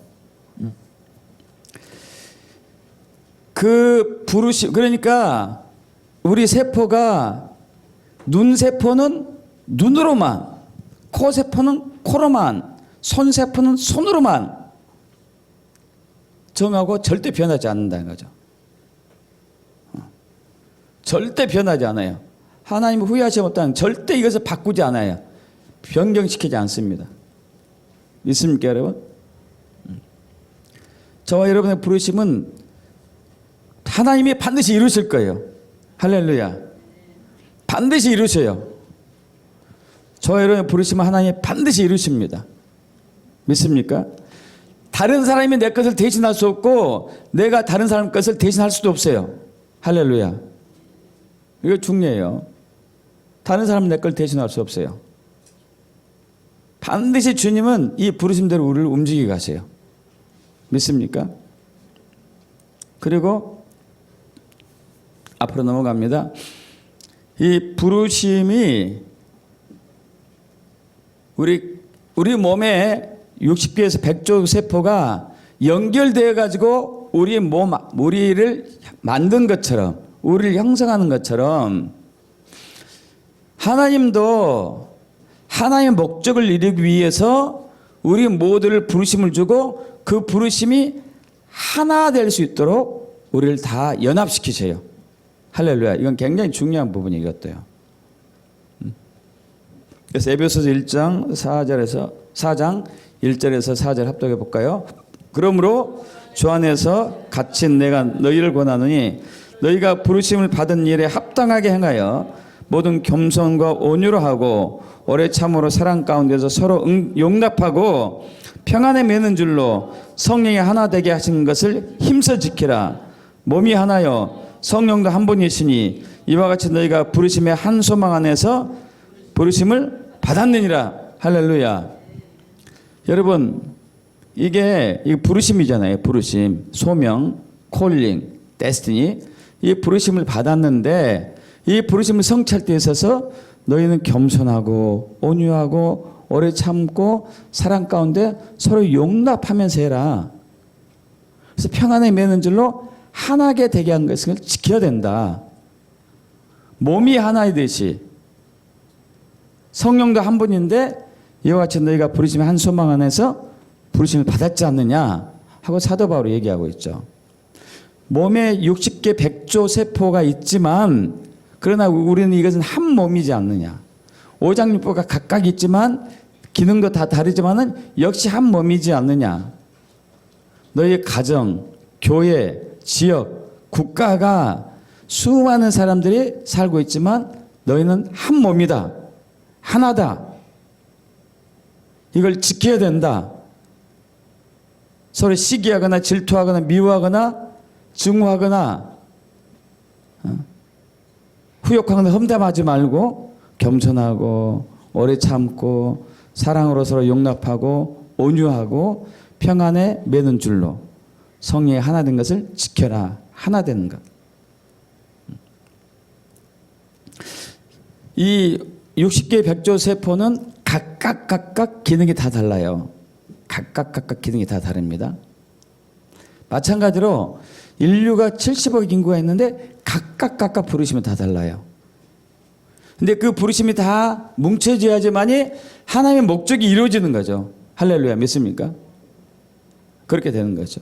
그 부르심 그러니까 우리 세포가 눈 세포는 눈으로만, 코 세포는 코로만, 손 세포는 손으로만 정하고 절대 변하지 않는다는 거죠. 절대 변하지 않아요. 하나님 후회하시지 없다는 절대 이것을 바꾸지 않아요. 변경시키지 않습니다. 믿습니까 여러분? 저와 여러분의 부르심은 하나님이 반드시 이루실 거예요. 할렐루야. 반드시 이루셔요. 저와 여러분의 부르심은 하나님이 반드시 이루십니다. 믿습니까? 다른 사람이 내 것을 대신할 수 없고 내가 다른 사람 것을 대신할 수도 없어요. 할렐루야. 이거 중요해요. 다른 사람은 내 걸 대신할 수 없어요. 반드시 주님은 이 부르심대로 우리를 움직이게 하세요. 믿습니까? 그리고 앞으로 넘어갑니다. 이 부르심이 우리 몸에 60개에서 100조 세포가 연결되어 가지고 우리의 우리를 만든 것처럼 우리를 형성하는 것처럼 하나님도 하나님의 목적을 이루기 위해서 우리 모두를 부르심을 주고 그 부르심이 하나 될 수 있도록 우리를 다 연합시키셔요. 할렐루야. 이건 굉장히 중요한 부분이 이것도요. 그래서 에베소서 1장 4장 1절에서 4절 합독해 볼까요? 그러므로 주 안에서 갇힌 내가 너희를 권하노니 너희가 부르심을 받은 일에 합당하게 행하여 모든 겸손과 온유로 하고 오래 참으로 사랑 가운데서 서로 용납하고 평안에 매는 줄로 성령이 하나 되게 하신 것을 힘써 지키라. 몸이 하나요 성령도 한 분이시니 이와 같이 너희가 부르심의 한 소망 안에서 부르심을 받았느니라. 할렐루야. 여러분 이게 부르심이잖아요. 부르심, 소명. 콜링, 데스티니, 이 부르심을 받았는데 이 부르심을 성취할 때 있어서 너희는 겸손하고 온유하고 오래 참고 사랑 가운데 서로 용납하면서 해라. 그래서 평안에 매는 줄로 하나게 되게 한 것을 지켜야 된다. 몸이 하나이듯이 성령도 한 분인데 이와 같이 너희가 부르심의 한 소망 안에서 부르심을 받았지 않느냐 하고 사도 바울이 얘기하고 있죠. 몸에 60개 백조 세포가 있지만 그러나 우리는 이것은 한 몸이지 않느냐. 오장육부가 각각 있지만 기능도 다 다르지만은 역시 한 몸이지 않느냐. 너희 가정, 교회, 지역, 국가가 수많은 사람들이 살고 있지만 너희는 한 몸이다. 하나다. 이걸 지켜야 된다. 서로 시기하거나 질투하거나 미워하거나 증오하거나 후욕하거나 험담하지 말고 겸손하고 오래 참고 사랑으로 서로 용납하고 온유하고 평안에 매는 줄로 성령이 하나 된 것을 지켜라. 하나 되는 것. 이 60개 백조 세포는 각각 기능이 다 달라요. 각각 기능이 다 다릅니다. 마찬가지로 인류가 70억 인구가 있는데 각각 부르심이 다 달라요. 근데 그 부르심이 다 뭉쳐져야지만이 하나님의 목적이 이루어지는 거죠. 할렐루야, 믿습니까? 그렇게 되는 거죠.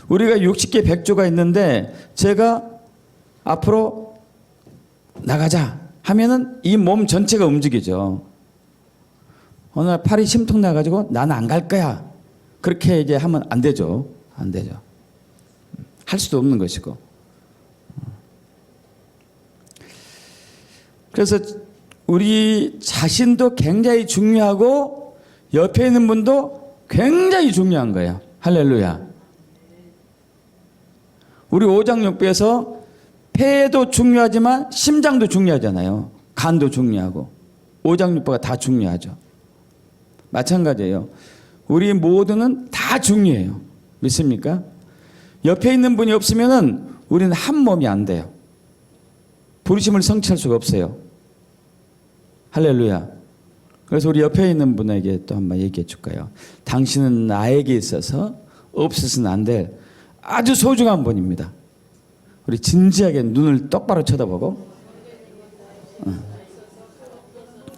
우리가 60개 백조가 있는데 제가 앞으로 나가자 하면은 이 몸 전체가 움직이죠. 어느 날 팔이 심통 나가지고 나는 안 갈 거야. 그렇게 이제 하면 안 되죠. 안 되죠. 할 수도 없는 것이고. 그래서 우리 자신도 굉장히 중요하고 옆에 있는 분도 굉장히 중요한 거예요. 할렐루야. 우리 오장육부에서 폐도 중요하지만 심장도 중요하잖아요. 간도 중요하고 오장육부가 다 중요하죠. 마찬가지예요. 우리 모두는 다 중요해요. 믿습니까? 옆에 있는 분이 없으면은 우리는 한 몸이 안 돼요. 부르심을 성취할 수가 없어요. 할렐루야. 그래서 우리 옆에 있는 분에게 또 한번 얘기해 줄까요? 당신은 나에게 있어서 없어서는 안 될 아주 소중한 분입니다. 우리 진지하게 눈을 똑바로 쳐다보고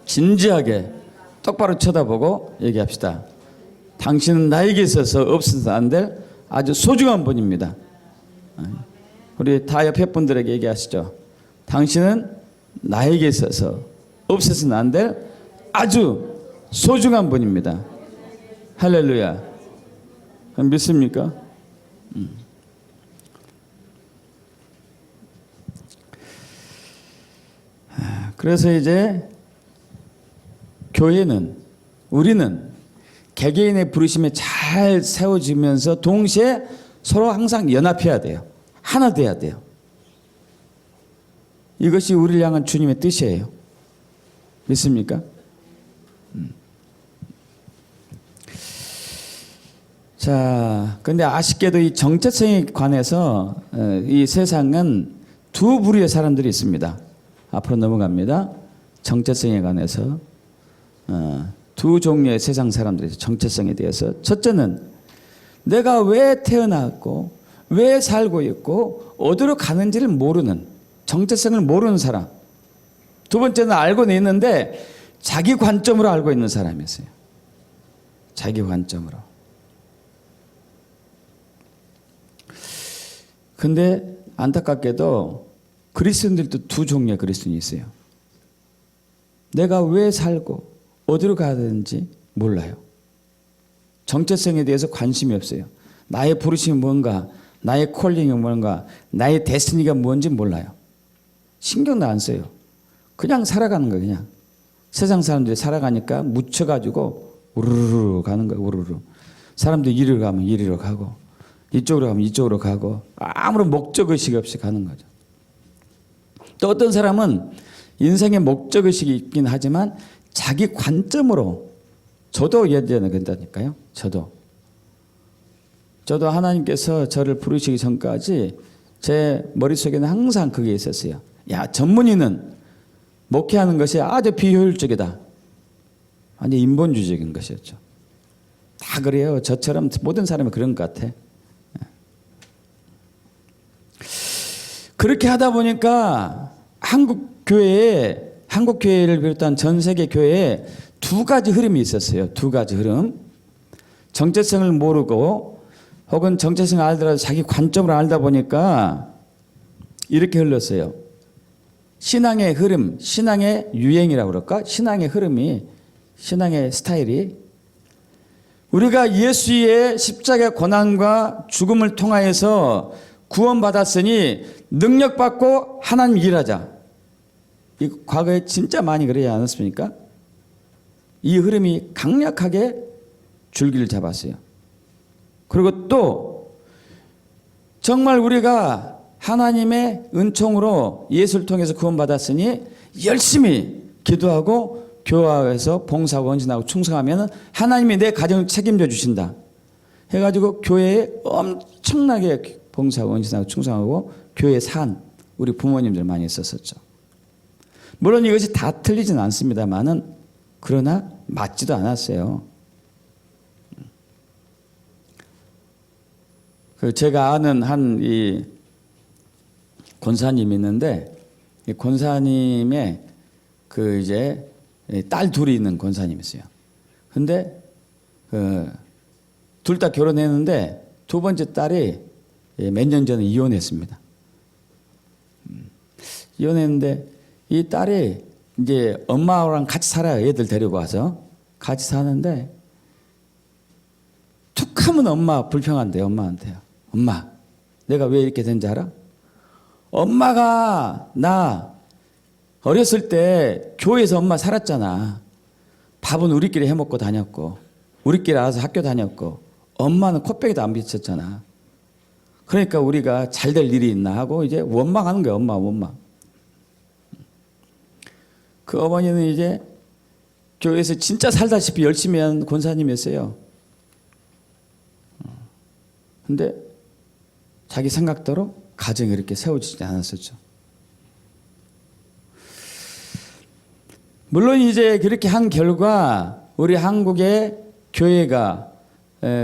진지하게 똑바로 쳐다보고 얘기합시다. 당신은 나에게 있어서 없어서는 안 될 아주 소중한 분입니다. 우리 다 옆에 분들에게 얘기하시죠. 당신은 나에게 있어서 없어서는 안 될 아주 소중한 분입니다. 할렐루야. 믿습니까? 그래서 이제 교회는 우리는 개개인의 부르심에 잘 세워지면서 동시에 서로 항상 연합해야 돼요. 하나 돼야 돼요. 이것이 우리를 향한 주님의 뜻이에요. 믿습니까? 자, 근데 아쉽게도 이 정체성에 관해서 이 세상은 두 부류의 사람들이 있습니다. 앞으로 넘어갑니다. 정체성에 관해서 두 종류의 세상 사람들이 정체성에 대해서 첫째는 내가 왜 태어났고 왜 살고 있고 어디로 가는지를 모르는 정체성을 모르는 사람. 두 번째는 알고는 있는데 자기 관점으로 알고 있는 사람이었어요. 자기 관점으로. 근데 안타깝게도 그리스도인들도 두 종류의 그리스도인이 있어요. 내가 왜 살고 어디로 가야 되는지 몰라요. 정체성에 대해서 관심이 없어요. 나의 부르심이 뭔가, 나의 콜링이 뭔가, 나의 데스티니가 뭔지 몰라요. 신경도 안 써요. 그냥 살아가는 거예요. 그냥 세상 사람들이 살아가니까 묻혀가지고 우르르 가는 거예요. 우르르. 사람들이 이리로 가면 이리로 가고 이쪽으로 가면 이쪽으로 가고 아무런 목적의식 없이 가는 거죠. 또 어떤 사람은 인생의 목적의식이 있긴 하지만 자기 관점으로 저도 예전에 그랬다니까요. 저도 저도 하나님께서 저를 부르시기 전까지 제 머릿속에는 항상 그게 있었어요. 야, 전문의는 목회하는 것이 아주 비효율적이다. 아니, 인본주의적인 것이었죠. 다 그래요. 저처럼 모든 사람이 그런 것 같아. 그렇게 하다 보니까 한국 교회를 비롯한 전 세계 교회에 두 가지 흐름이 있었어요. 두 가지 흐름. 정체성을 모르고 혹은 정체성을 알더라도 자기 관점을 알다 보니까 이렇게 흘렀어요. 신앙의 흐름, 신앙의 유행이라고 그럴까? 신앙의 흐름이, 신앙의 스타일이 우리가 예수의 십자가 고난과 죽음을 통하여서 구원받았으니 능력받고 하나님 일하자. 이 과거에 진짜 많이 그러지 않았습니까? 이 흐름이 강력하게 줄기를 잡았어요. 그리고 또 정말 우리가 하나님의 은총으로 예수를 통해서 구원받았으니 열심히 기도하고 교회에서 봉사하고 헌신하고 충성하면 하나님이 내 가정을 책임져 주신다 해가지고 교회에 엄청나게 봉사하고 헌신하고 충성하고 교회 산 우리 부모님들 많이 있었었죠. 물론 이것이 다 틀리진 않습니다만은 그러나 맞지도 않았어요. 제가 아는 한 이 권사님이 있는데 이 권사님의 그 이제 딸 둘이 있는 권사님이 있어요. 근데 둘 다 결혼했는데 두 번째 딸이 몇 년 전에 이혼했습니다. 이혼했는데 이 딸이 이제 엄마랑 같이 살아요. 애들 데리고 와서 같이 사는데 툭하면 엄마 불평한대요. 엄마한테요. 엄마, 내가 왜 이렇게 된지 알아? 엄마가 나 어렸을 때 교회에서 엄마 살았잖아. 밥은 우리끼리 해먹고 다녔고 우리끼리 알아서 학교 다녔고 엄마는 코빼기도 안 비쳤잖아. 그러니까 우리가 잘 될 일이 있나 하고 이제 원망하는 거야. 엄마 원망. 그 어머니는 이제 교회에서 진짜 살다시피 열심히 한 권사님이었어요. 근데 자기 생각대로 가정이 이렇게 세워지지 않았었죠. 물론 이제 그렇게 한 결과 우리 한국의 교회가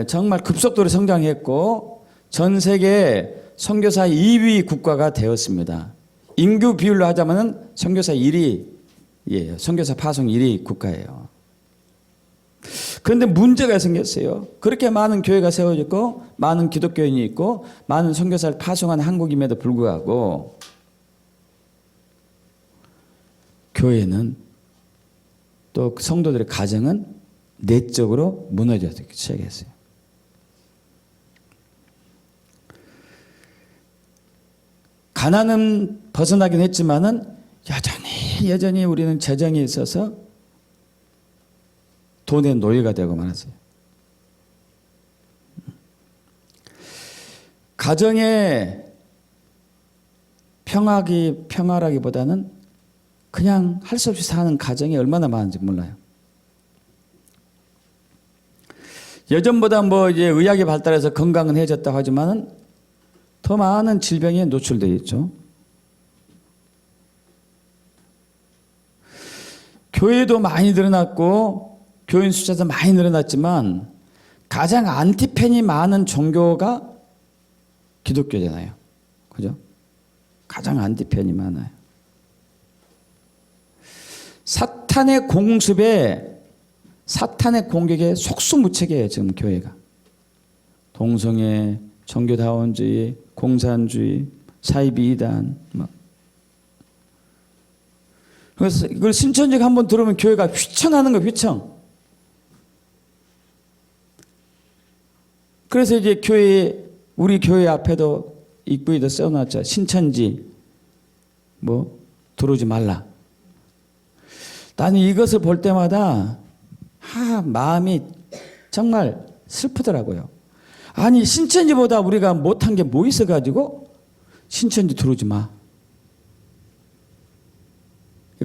정말 급속도로 성장했고 전 세계 선교사 2위 국가가 되었습니다. 인구 비율로 하자면 선교사 1위예요. 선교사 파송 1위 국가예요. 그런데 문제가 생겼어요. 그렇게 많은 교회가 세워졌고 많은 기독교인이 있고 많은 선교사를 파송한 한국임에도 불구하고 교회는 또 성도들의 가정은 내적으로 무너졌기 시작했어요. 가난은 벗어나긴 했지만은 여전히 우리는 재정이 있어서 돈의 노예가 되고 말았어요. 가정의 평화라기보다는 그냥 할 수 없이 사는 가정이 얼마나 많은지 몰라요. 예전보다 뭐 이제 의학이 발달해서 건강은 해졌다고 하지만은 더 많은 질병에 노출되어 있죠. 교회도 많이 늘어났고 교인 숫자도 많이 늘어났지만 가장 안티팬이 많은 종교가 기독교잖아요. 그죠? 가장 안티팬이 많아요. 사탄의 공습에 사탄의 공격에 속수무책이에요. 지금 교회가. 동성애, 종교다원주의, 공산주의, 사이비이단 막. 그래서 이걸 신천지가 한번 들으면 교회가 휘청하는 거예요. 휘청. 그래서 이제 우리 교회 앞에도 입구에도 써놨죠. 신천지 뭐 들어오지 말라. 나는 이것을 볼 때마다 마음이 정말 슬프더라고요. 아니 신천지보다 우리가 못한 게 뭐 있어가지고 신천지 들어오지 마.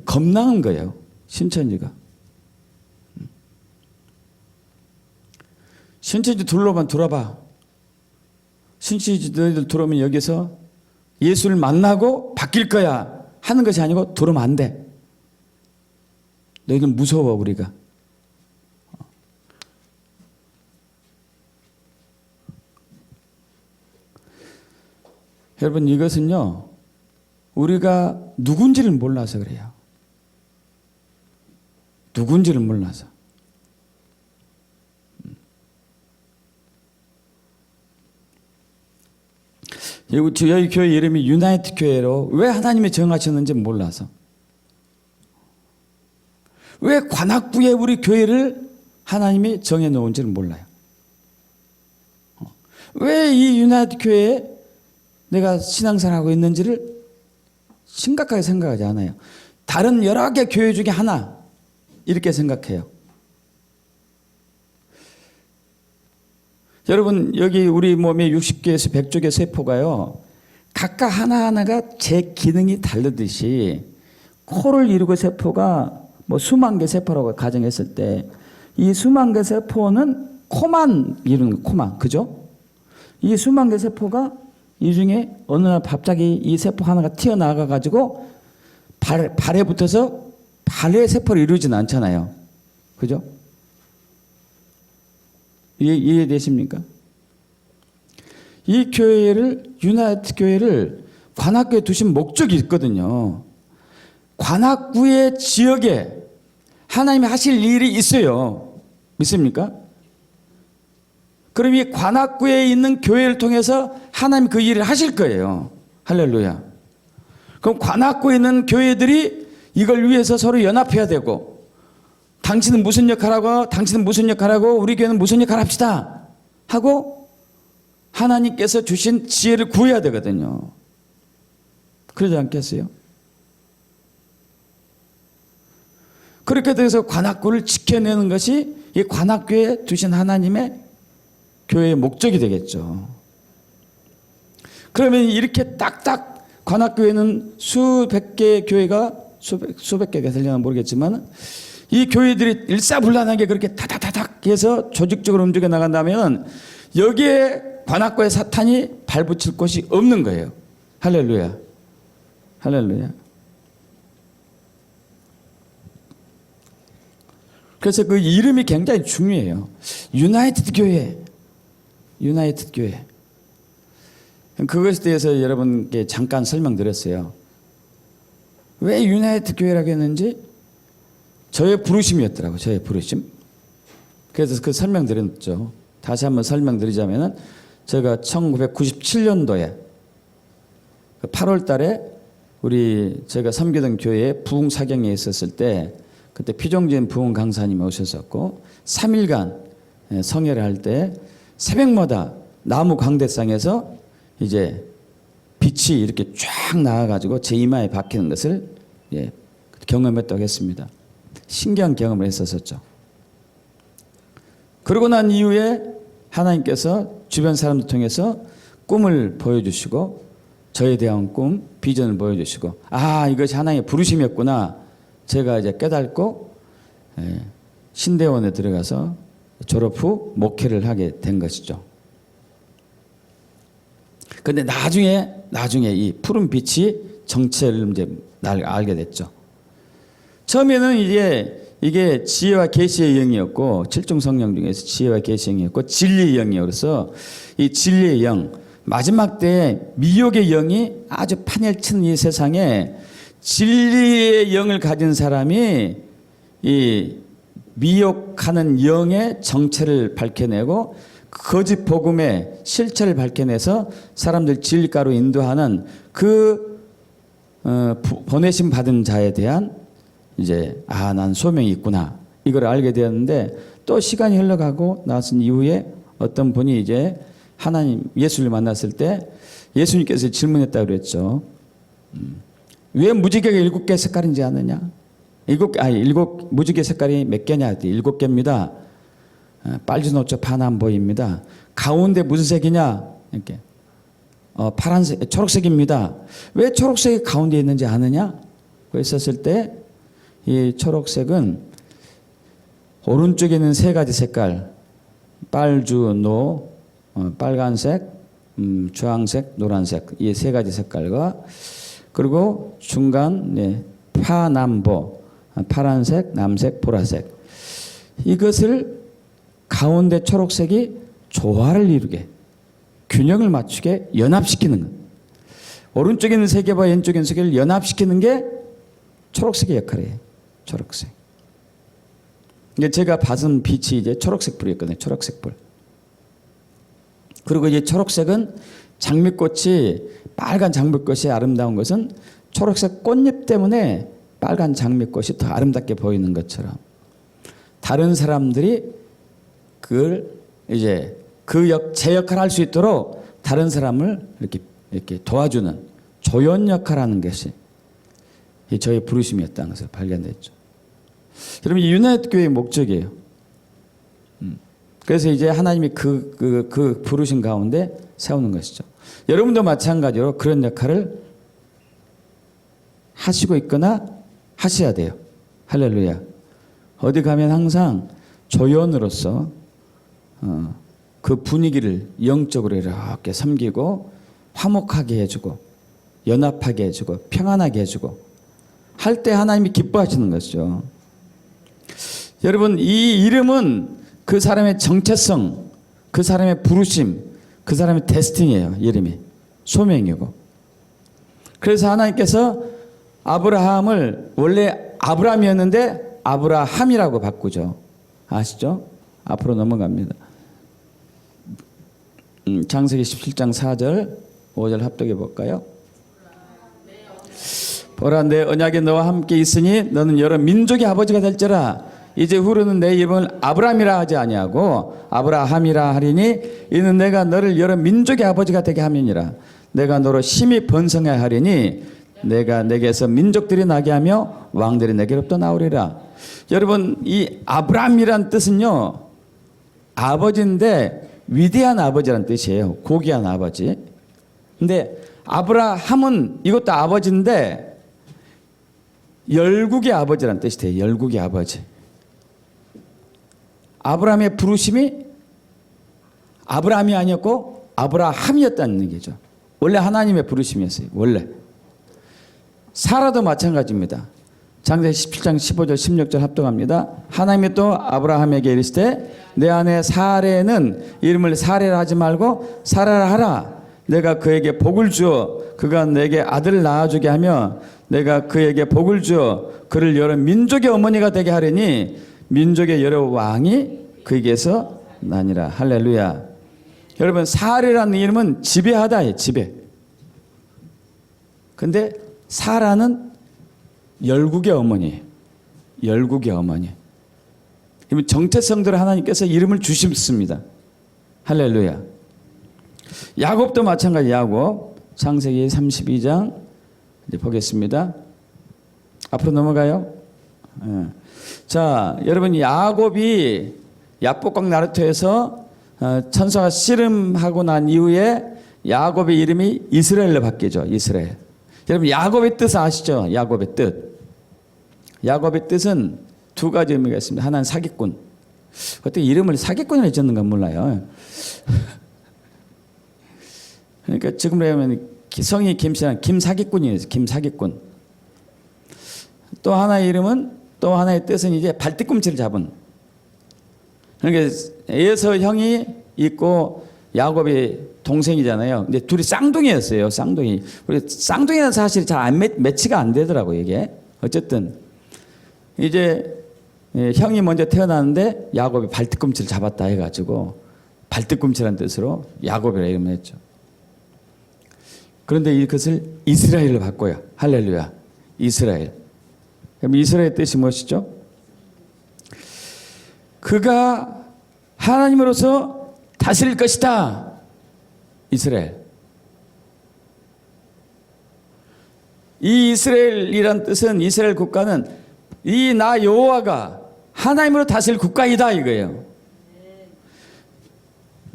겁나는 거예요. 신천지가. 신천지 둘러봐. 춘씨 너희들 들어오면 여기서 예수를 만나고 바뀔 거야 하는 것이 아니고 들어오면 안 돼. 너희들 무서워 우리가. 여러분 이것은요 우리가 누군지를 몰라서 그래요. 누군지를 몰라서. 여기 교회 이름이 유나이트 교회로 왜 하나님이 정하셨는지 몰라서. 왜 관악구에 우리 교회를 하나님이 정해놓은지를 몰라요. 왜 이 유나이트 교회에 내가 신앙생활하고 있는지를 심각하게 생각하지 않아요. 다른 여러 개 교회 중에 하나 이렇게 생각해요. 여러분 여기 우리 몸에 60개에서 100쪽의 세포가요 각각 하나하나가 제 기능이 다르듯이 코를 이루고 세포가 뭐 수만 개 세포라고 가정했을 때 이 수만 개 세포는 코만 이루는 코만 그죠? 이 수만 개 세포가 이 중에 어느 날 갑자기 이 세포 하나가 튀어나가 가지고 발에 붙어서 발의 세포를 이루지는 않잖아요. 그죠? 이해되십니까? 이 교회를 유나이트 교회를 관악구에 두신 목적이 있거든요. 관악구의 지역에 하나님이 하실 일이 있어요. 믿습니까? 그럼 이 관악구에 있는 교회를 통해서 하나님 그 일을 하실 거예요. 할렐루야. 그럼 관악구에 있는 교회들이 이걸 위해서 서로 연합해야 되고 당신은 무슨 역할하고 당신은 무슨 역할하고 우리 교회는 무슨 역할 합시다 하고 하나님께서 주신 지혜를 구해야 되거든요. 그러지 않겠어요? 그렇게 돼서 관악구를 지켜내는 것이 이 관악구에 두신 하나님의 교회의 목적이 되겠죠. 그러면 이렇게 딱딱 관악교회는 수백 개의 교회가 수백 개가 되려나 모르겠지만 이 교회들이 일사불란하게 그렇게 타닥타닥 해서 조직적으로 움직여 나간다면 여기에 관악구의 사탄이 발붙일 곳이 없는 거예요. 할렐루야. 할렐루야. 그래서 그 이름이 굉장히 중요해요. 유나이티드 교회. 유나이티드 교회. 그것에 대해서 여러분께 잠깐 설명드렸어요. 왜 유나이티드 교회라고 했는지 저의 부르심이었더라고요. 저의 부르심. 그래서 그 설명드렸죠. 다시 한번 설명드리자면 제가 1997년도에 8월 달에 제가 섬기던 교회에 부흥 사경에 있었을 때 그때 피종진 부흥 강사님이 오셨었고 3일간 성회를 할 때 새벽마다 나무 광대상에서 이제 빛이 이렇게 쫙 나와가지고 제 이마에 박히는 것을 경험했다고 했습니다. 신기한 경험을 했었죠. 그러고 난 이후에 하나님께서 주변 사람들 통해서 꿈을 보여주시고 저에 대한 꿈, 비전을 보여주시고 이것이 하나님의 부르심이었구나. 제가 이제 깨닫고 신대원에 들어가서 졸업 후 목회를 하게 된 것이죠. 근데 나중에 이 푸른 빛이 정체를 이제 알게 됐죠. 처음에는 이게 지혜와 계시의 영이었고 7종 성령 중에서 지혜와 계시의 영이었고 진리의 영이어서 이 진리의 영 마지막 때에 미혹의 영이 아주 파멸치는 이 세상에 진리의 영을 가진 사람이 이 미혹하는 영의 정체를 밝혀내고 거짓 복음의 실체를 밝혀내서 사람들 진리가로 인도하는 그 보내심 받은 자에 대한 이제 난 소명이 있구나 이걸 알게 되었는데 또 시간이 흘러가고 나선 이후에 어떤 분이 이제 하나님 예수를 만났을 때 예수님께서 질문했다고 그랬죠. 왜 무지개가 7개 색깔인지 아느냐? 무지개 색깔이 몇 개냐? 7개입니다. 빨주노초 파남보입니다. 가운데 무슨 색이냐? 이렇게 파란색, 초록색입니다. 왜 초록색이 가운데 있는지 아느냐? 그랬었을 때 이 초록색은 오른쪽에 있는 3가지 색깔, 빨주, 노, 빨간색, 주황색, 노란색 이 세 가지 색깔과 그리고 중간 파남보 파란색, 남색, 보라색 이것을 가운데 초록색이 조화를 이루게 균형을 맞추게 연합시키는 것. 오른쪽에 있는 세 개와 왼쪽에 있는 세 개를 연합시키는 게 초록색의 역할이에요. 초록색. 이게 제가 받은 빛이 이제 초록색 불이었거든요. 초록색 불. 그리고 이제 초록색은 장미꽃이 빨간 장미꽃이 아름다운 것은 초록색 꽃잎 때문에 빨간 장미꽃이 더 아름답게 보이는 것처럼 다른 사람들이 그걸 이제 제 역할을 할 수 있도록 다른 사람을 이렇게 도와주는 조연 역할하는 것이 저의 부르심이었다는 것을 발견했죠. 여러분 이 유나이트 교회의 목적이에요. 그래서 이제 하나님이 그 부르신 가운데 세우는 것이죠. 여러분도 마찬가지로 그런 역할을 하시고 있거나 하셔야 돼요. 할렐루야. 어디 가면 항상 조연으로서 그 분위기를 영적으로 이렇게 섬기고 화목하게 해주고 연합하게 해주고 평안하게 해주고 할 때 하나님이 기뻐하시는 것이죠. 여러분 이 이름은 그 사람의 정체성, 그 사람의 부르심, 그 사람의 데스티니예요. 이름이 소명이고. 그래서 하나님께서 아브라함을 원래 아브라함이었는데 아브라함이라고 바꾸죠. 아시죠? 앞으로 넘어갑니다. 창세기 17장 4절 5절 합독해 볼까요? 보라 내 언약이 너와 함께 있으니 너는 여러 민족의 아버지가 될지라. 이제 후로는 내 이름을 아브라함이라 하지 아니하고 아브라함이라 하리니 이는 내가 너를 여러 민족의 아버지가 되게 함이니라. 내가 너로 심히 번성해 하리니 내가 내게서 민족들이 나게 하며 왕들이 내게로부터 나오리라. 여러분 이 아브라함이란 뜻은요 아버지인데 위대한 아버지란 뜻이에요. 고귀한 아버지. 근데 아브라함은 이것도 아버지인데 열국의 아버지란 뜻이 돼요. 열국의 아버지. 아브라함의 부르심이 아브라함이 아니었고 아브라함이었다는 얘기죠. 원래 하나님의 부르심이었어요. 원래. 사라도 마찬가지입니다. 창세기 17장 15절 16절 합독합니다. 하나님이 또 아브라함에게 이르시되 내 아내 사레는 이름을 사레라 하지 말고 사라라 하라. 내가 그에게 복을 주어 그가 내게 아들을 낳아주게 하며 내가 그에게 복을 주어 그를 여러 민족의 어머니가 되게 하리니 민족의 여러 왕이 그에게서 나니라. 할렐루야. 여러분 사레라는 이름은 지배하다예요. 지배. 근데 사라는 열국의 어머니예요. 열국의 어머니. 정체성대로 하나님께서 이름을 주셨습니다. 할렐루야. 야곱도 마찬가지. 야곱 창세기 32장 이제 보겠습니다. 앞으로 넘어가요. 자, 여러분 야곱이 야복강 나루토에서 천사가 씨름하고 난 이후에 야곱의 이름이 이스라엘로 바뀌죠. 이스라엘. 여러분 야곱의 뜻 아시죠? 야곱의 뜻. 야곱의 뜻은 두 가지 의미가 있습니다. 하나는 사기꾼. 어떻게 이름을 사기꾼이라 지었는가 몰라요. 그러니까 지금으로 하면 성이 김씨는 김사기꾼이에요. 김사기꾼. 또 하나의 이름은 또 하나의 뜻은 이제 발뒤꿈치를 잡은. 그러니까 에서 형이 있고 야곱이 동생이잖아요. 근데 둘이 쌍둥이였어요. 쌍둥이. 우리 쌍둥이는 사실 잘 안 매치가 안 되더라고요. 이게. 어쨌든 이제 형이 먼저 태어났는데 야곱이 발뒤꿈치를 잡았다 해가지고 발뒤꿈치라는 뜻으로 야곱이라 이름을 했죠. 그런데 이것을 이스라엘로 바꿔요. 할렐루야. 이스라엘. 그럼 이스라엘의 뜻이 무엇이죠? 그가 하나님으로서 다스릴 것이다. 이스라엘. 이 이스라엘이란 뜻은 이스라엘 국가는 이 나 여호와가 하나님으로 다스릴 국가이다 이거예요.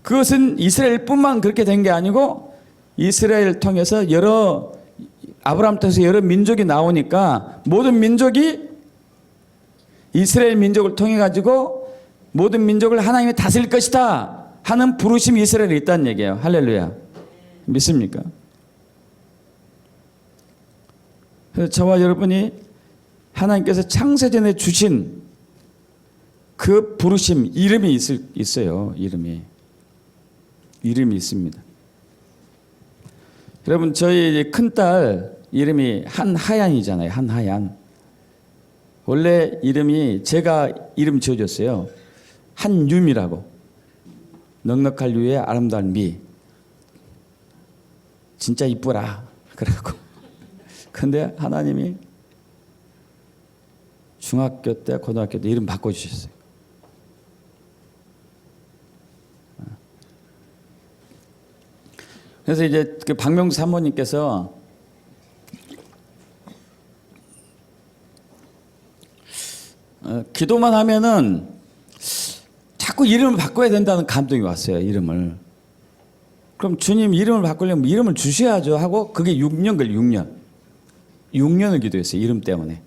그것은 이스라엘뿐만 그렇게 된 게 아니고 이스라엘을 통해서 아브라함 통해서 여러 민족이 나오니까 모든 민족이 이스라엘 민족을 통해 가지고 모든 민족을 하나님이 다스릴 것이다 하는 부르심이 이스라엘에 있다는 얘기예요. 할렐루야. 믿습니까? 그래서 저와 여러분이 하나님께서 창세전에 주신 그 부르심, 이름이 있어요. 이름이 있습니다. 여러분, 저희 큰딸 이름이 한하얀이잖아요. 한하얀. 원래 이름이 제가 이름 지어줬어요. 한유미라고. 넉넉할 유에 아름다운 미. 진짜 이쁘라. 그러고. 근데 하나님이 중학교 때, 고등학교 때 이름 바꿔주셨어요. 그래서 이제 그 박명수 사모님께서 기도만 하면은 자꾸 이름을 바꿔야 된다는 감동이 왔어요. 이름을. 그럼 주님 이름을 바꾸려면 이름을 주셔야죠 하고 그게 6년 걸려. 6년을 기도했어요. 이름 때문에.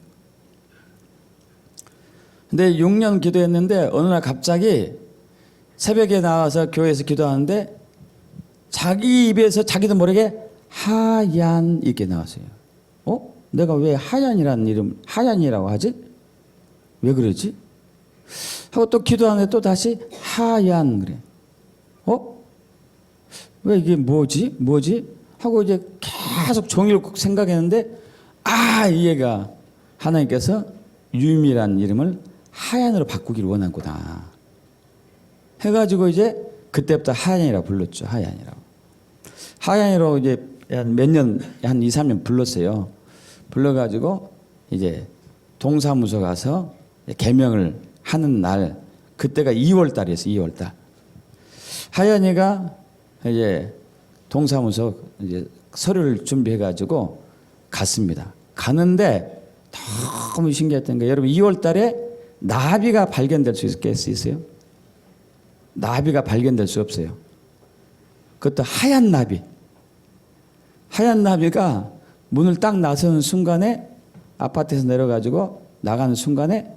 근데 6년 기도했는데 어느 날 갑자기 새벽에 나와서 교회에서 기도하는데 자기 입에서 자기도 모르게 하얀 이렇게 나왔어요. 내가 왜 하얀이라는 이름 하얀이라고 하지? 왜 그러지? 하고 또 기도하는데 또 다시 하얀 그래. 왜 이게 뭐지? 하고 이제 계속 종일 생각했는데 이 얘가 하나님께서 유미란 이름을 하얀으로 바꾸기를 원하구나 해가지고 이제 그때부터 하얀이라고 불렀죠. 하얀이라고 이제 몇 년, 한 2, 3년 불렀어요. 불러가지고 이제 동사무소 가서 개명을 하는 날, 그때가 2월 달이었어요. 2월 달. 하얀이가 이제 동사무소 이제 서류를 준비해가지고 갔습니다. 가는데 너무 신기했던 게 여러분 2월 달에 나비가 발견될 수 있어요? 나비가 발견될 수 없어요. 그것도 하얀 나비. 하얀 나비가 문을 딱 나서는 순간에 아파트에서 내려가지고 나가는 순간에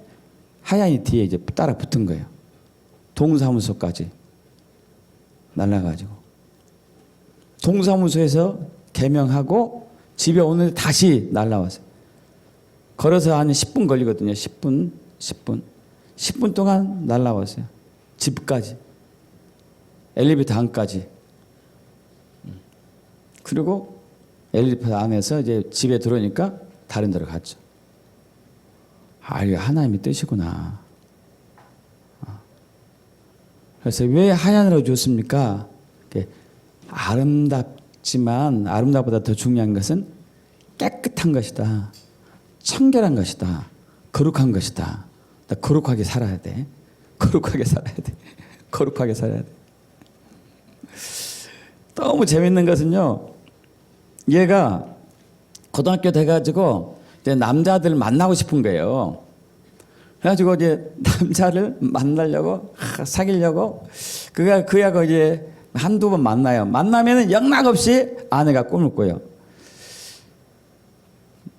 하얀이 뒤에 이제 따라 붙은 거예요. 동사무소까지 날라가지고 동사무소에서 개명하고 집에 오는데 다시 날라왔어요. 걸어서 한 10분 걸리거든요. 10분 동안 날라왔어요. 집까지. 엘리베이터 안까지. 그리고 엘리베이터 안에서 이제 집에 들어오니까 다른 데로 갔죠. 이게 하나님의 뜻이구나. 그래서 왜 하얀으로 줬습니까? 아름답지만 아름답보다 더 중요한 것은 깨끗한 것이다. 청결한 것이다. 거룩한 것이다. 나 거룩하게 살아야 돼. 거룩하게 살아야 돼. 너무 재밌는 것은요. 얘가 고등학교 돼가지고 이제 남자들 만나고 싶은 거예요. 그래가지고 이제 남자를 만나려고 사귀려고 그하고 이제 한두 번 만나요. 만나면은 영락없이 아내가 꿈을 꿔요.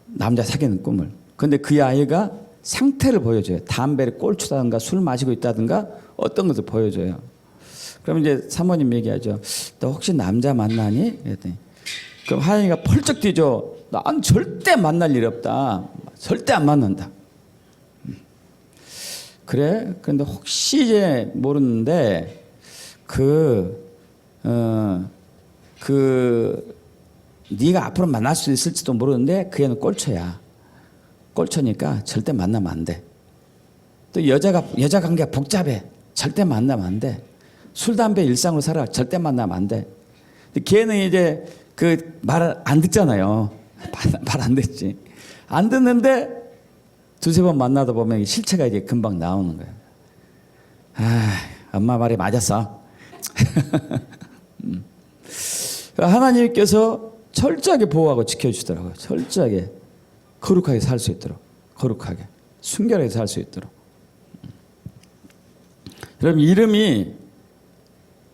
남자 사귀는 꿈을. 근데 그 아이가 상태를 보여줘요. 담배를 꼴추다든가 술 마시고 있다든가 어떤 것을 보여줘요. 그럼 이제 사모님 얘기하죠. 너 혹시 남자 만나니? 그랬더니 그럼 하연이가 펄쩍 뛰죠. 난 절대 만날 일 없다. 절대 안 만난다. 그래? 그런데 혹시 이제 모르는데 네가 앞으로 만날 수 있을지도 모르는데 그 애는 꼴초야. 꼴초니까 절대 만나면 안 돼. 또 여자 관계가 복잡해. 절대 만나면 안 돼. 술, 담배 일상으로 살아. 절대 만나면 안 돼. 근데 걔는 이제 그 말을 안 듣잖아요. 말 안 듣지. 안 듣는데 두세 번 만나다 보면 실체가 이제 금방 나오는 거예요. 엄마 말이 맞았어. 하나님께서 철저하게 보호하고 지켜주시더라고요. 철저하게 거룩하게 살 수 있도록, 거룩하게 순결하게 살 수 있도록. 여러분 이름이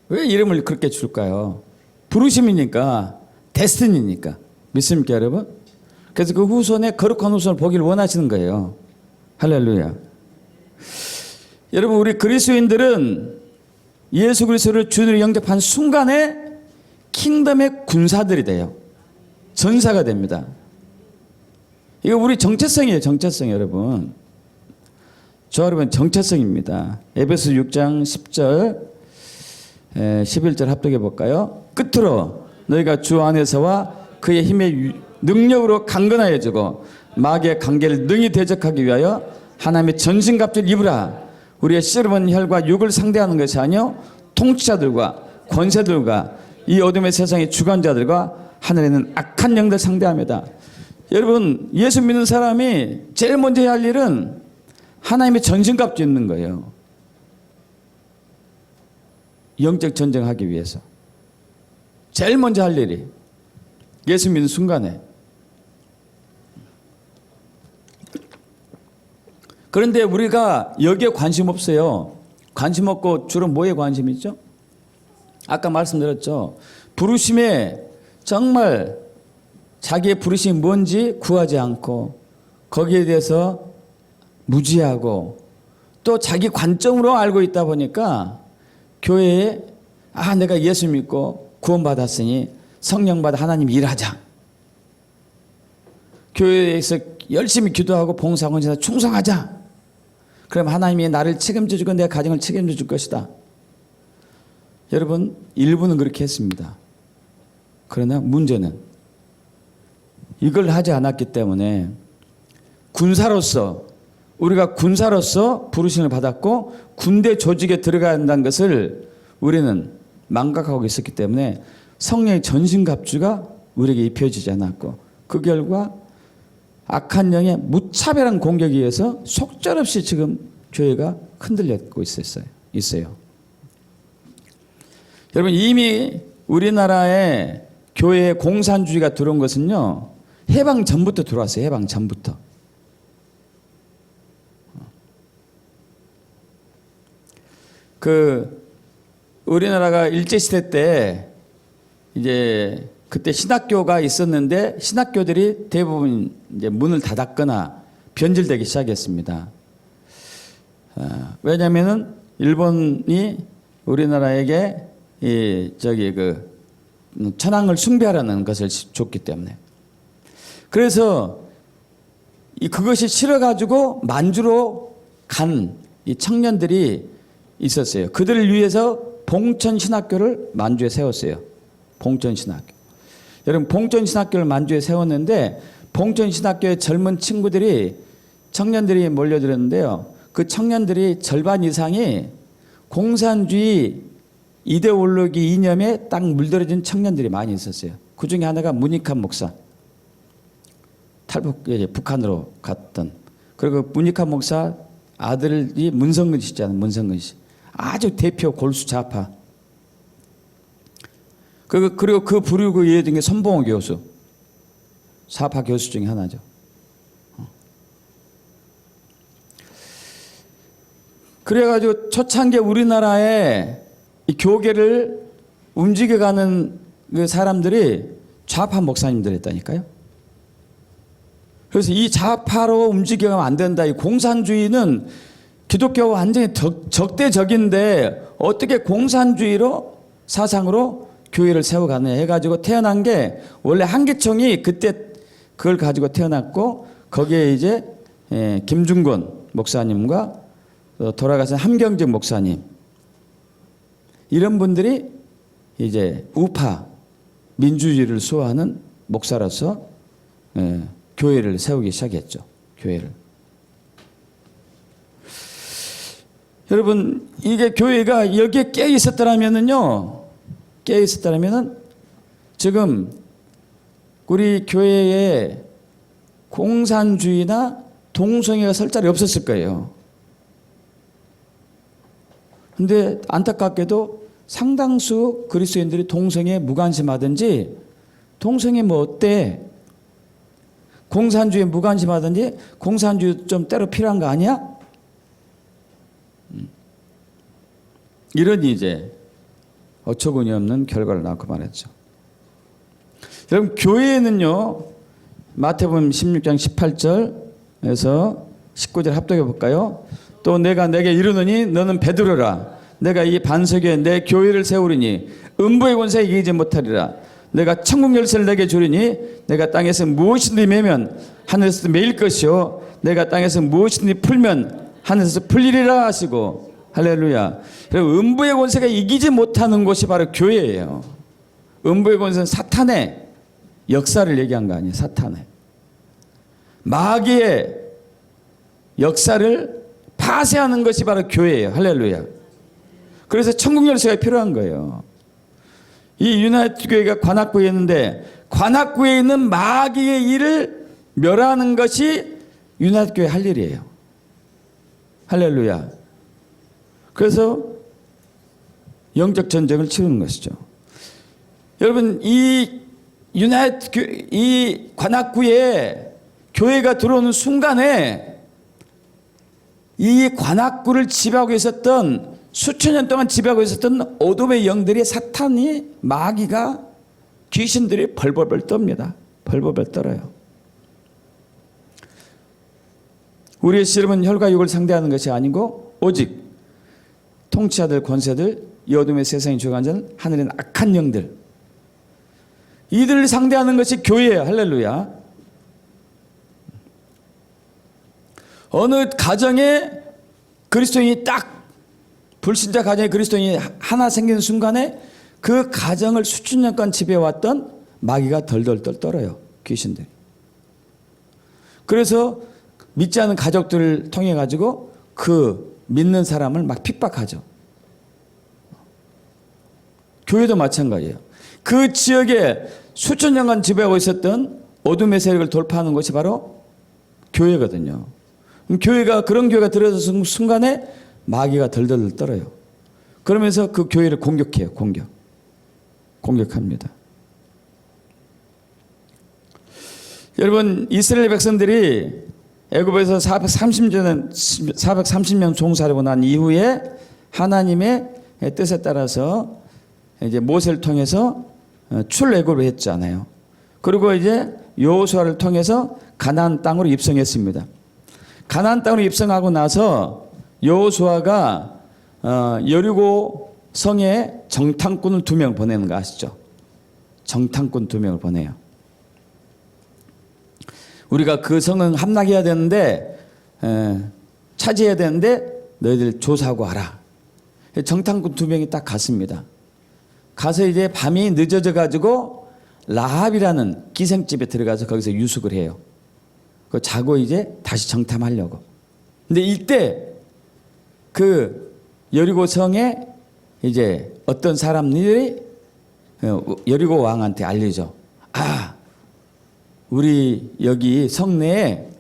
왜 이름을 그렇게 줄까요? 부르심이니까, 데스티니니까. 믿습니까 여러분? 그래서 그 후손에 거룩한 후손을 보기를 원하시는 거예요. 할렐루야. 여러분 우리 그리스도인들은 예수 그리스도를 주님으로 영접한 순간에 킹덤의 군사들이 돼요. 전사가 됩니다. 이거 우리 정체성이에요. 정체성 여러분. 저 여러분 정체성입니다. 에베소 6장 10절 11절 합독해 볼까요? 끝으로 너희가 주 안에서와 그의 힘의 능력으로 강건하여지고 마귀의 관계를 능히 대적하기 위하여 하나님의 전신갑주를 입으라. 우리의 씨름은 혈과 육을 상대하는 것이 아니요 통치자들과 권세들과 이 어둠의 세상의 주관자들과 하늘에 있는 악한 영들 상대합니다. 여러분 예수 믿는 사람이 제일 먼저 해야 할 일은 하나님의 전신갑주 입는 거예요. 영적 전쟁하기 위해서 제일 먼저 할 일이 예수 믿는 순간에. 그런데 우리가 여기에 관심 없어요. 관심 없고 주로 뭐에 관심 있죠? 아까 말씀드렸죠. 부르심에 정말 자기의 부르심이 뭔지 구하지 않고 거기에 대해서 무지하고 또 자기 관점으로 알고 있다 보니까 교회에 내가 예수 믿고 구원받았으니 성령 받아 하나님 일하자. 교회에서 열심히 기도하고 봉사하고 충성하자. 그럼 하나님이 나를 책임져 주고 내 가정을 책임져 줄 것이다. 여러분 일부는 그렇게 했습니다. 그러나 문제는 이걸 하지 않았기 때문에 우리가 군사로서 부르심을 받았고 군대 조직에 들어가야 한다는 것을 우리는 망각하고 있었기 때문에 성령의 전신갑주가 우리에게 입혀지지 않았고 그 결과 악한 영의 무차별한 공격에 의해서 속절없이 지금 교회가 흔들리고 있어요. 여러분 이미 우리나라에 교회에 공산주의가 들어온 것은요. 해방 전부터 들어왔어요. 해방 전부터. 우리나라가 일제시대 때 이제 그때 신학교가 있었는데 신학교들이 대부분 이제 문을 닫았거나 변질되기 시작했습니다. 왜냐하면은 일본이 우리나라에게 천황을 숭배하라는 것을 줬기 때문에. 그래서 그것이 싫어가지고 만주로 간 이 청년들이 있었어요. 그들을 위해서 봉천신학교를 만주에 세웠어요. 봉천신학교. 여러분 봉천신학교를 만주에 세웠는데 봉천신학교의 젊은 청년들이 몰려들었는데요. 그 청년들이 절반 이상이 공산주의 이데올로기 이념에 딱 물들어진 청년들이 많이 있었어요. 그 중에 하나가 문익환 목사. 북한으로 갔던. 그리고 문익환 목사 아들이 문성근 씨 있잖아요. 문성근 씨. 아주 대표 골수 좌파. 그리고 그 부류고 이어진 게 손봉호 교수. 좌파 교수 중에 하나죠. 그래가지고 초창기 우리나라에 이 교계를 움직여가는 그 사람들이 좌파 목사님들이었다니까요. 그래서 이 좌파로 움직여가면 안 된다. 이 공산주의는 기독교와 완전히 적대적인데 어떻게 공산주의로 사상으로 교회를 세워가느냐 해가지고 태어난 게 원래 한기총이 그때 그걸 가지고 태어났고 거기에 이제 김중권 목사님과 돌아가신 함경직 목사님 이런 분들이 이제 우파 민주주의를 수호하는 목사로서 교회를 세우기 시작했죠. 교회를. 여러분 이게 교회가 여기에 깨어 있었더라면은요. 깨어 있었더라면은 지금 우리 교회에 공산주의나 동성애가 설 자리 없었을 거예요. 근데 안타깝게도 상당수 그리스도인들이 동성애에 무관심하든지 동성애 뭐 어때? 공산주의에 무관심하든지 공산주의 좀 때로 필요한 거 아니야? 이런 이제 어처구니 없는 결과를 낳고 말했죠. 여러분 교회에는요. 마태복음 16장 18절에서 19절 합독해 볼까요? 또 내가 내게 이르노니 너는 베드로라 내가 이 반석에 내 교회를 세우리니 음부의 권세에 이기지 못하리라. 내가 천국 열쇠를 내게 주리니 내가 땅에서 무엇이든지 매면 하늘에서 매일 것이요 내가 땅에서 무엇이든지 풀면 하늘에서 풀리리라 하시고. 할렐루야. 그리고 음부의 권세가 이기지 못하는 곳이 바로 교회예요. 음부의 권세는 사탄의 역사를 얘기한 거 아니에요. 사탄의 마귀의 역사를 파쇄하는 것이 바로 교회예요. 할렐루야. 그래서 천국 열쇠가 필요한 거예요. 이 유나이티드 교회가 관악구에 있는데 관악구에 있는 마귀의 일을 멸하는 것이 유나이티드 교회 할 일이에요. 할렐루야. 그래서 영적 전쟁을 치르는 것이죠. 여러분, 이 유나이티드 이 관악구에 교회가 들어오는 순간에 이 관악구를 지배하고 있었던 수천 년 동안 지배하고 있었던 어둠의 영들이 사탄이 마귀가 귀신들이 벌벌벌 떱니다. 벌벌벌 떨어요. 우리의 씨름은 혈과 육을 상대하는 것이 아니고 오직 통치자들 권세들 이 어둠의 세상에 주관하는 자는 하늘의 악한 영들 이들을 상대하는 것이 교회예요. 할렐루야. 어느 가정에 그리스도인이 딱 불신자 가정에 그리스도인이 하나 생기는 순간에 그 가정을 수천 년간 지배해왔던 마귀가 덜덜 떨어요. 귀신들이. 그래서 믿지 않은 가족들을 통해 가지고 그 믿는 사람을 막 핍박하죠. 교회도 마찬가지예요. 그 지역에 수천 년간 지배하고 있었던 어둠의 세력을 돌파하는 것이 바로 교회거든요. 교회가 그런 교회가 들어서는 순간에 마귀가 덜덜 떨어요. 그러면서 그 교회를 공격해요. 공격합니다. 여러분, 이스라엘 백성들이 애굽에서 430년 종살이고 난 이후에 하나님의 뜻에 따라서 이제 모세를 통해서 출애굽을 했잖아요. 그리고 이제 여호수아를 통해서 가나안 땅으로 입성했습니다. 가나안 땅으로 입성하고 나서 여호수아가 여리고 성에 정탐꾼을 2명 보내는 거 아시죠? 정탐꾼 2명을 보내요. 우리가 그 성은 함락해야 되는데 차지해야 되는데 너희들 조사하고 와라. 정탐꾼 2명이 딱 갔습니다. 가서 이제 밤이 늦어져 가지고 라합이라는 기생집에 들어가서 거기서 유숙을 해요. 그 자고 이제 다시 정탐하려고. 근데 이때 그 여리고 성에 이제 어떤 사람들이 여리고 왕한테 알리죠. 아, 우리 여기 성내에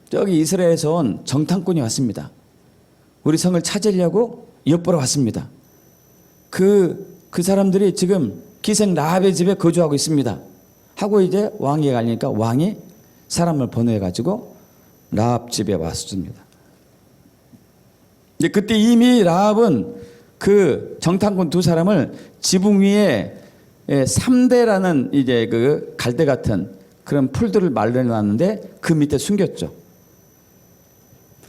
저기 이스라엘에서 온 정탐꾼이 왔습니다. 우리 성을 찾으려고 엿보러 왔습니다. 그 사람들이 지금 기생 라합의 집에 거주하고 있습니다. 하고 이제 왕에게 알리니까 왕이 사람을 보내가지고 라합 집에 왔습니다. 그때 이미 라합은 그 정탐꾼 2사람을 지붕 위에 3대라는 이제 그 갈대 같은 그런 풀들을 말려놨는데 그 밑에 숨겼죠.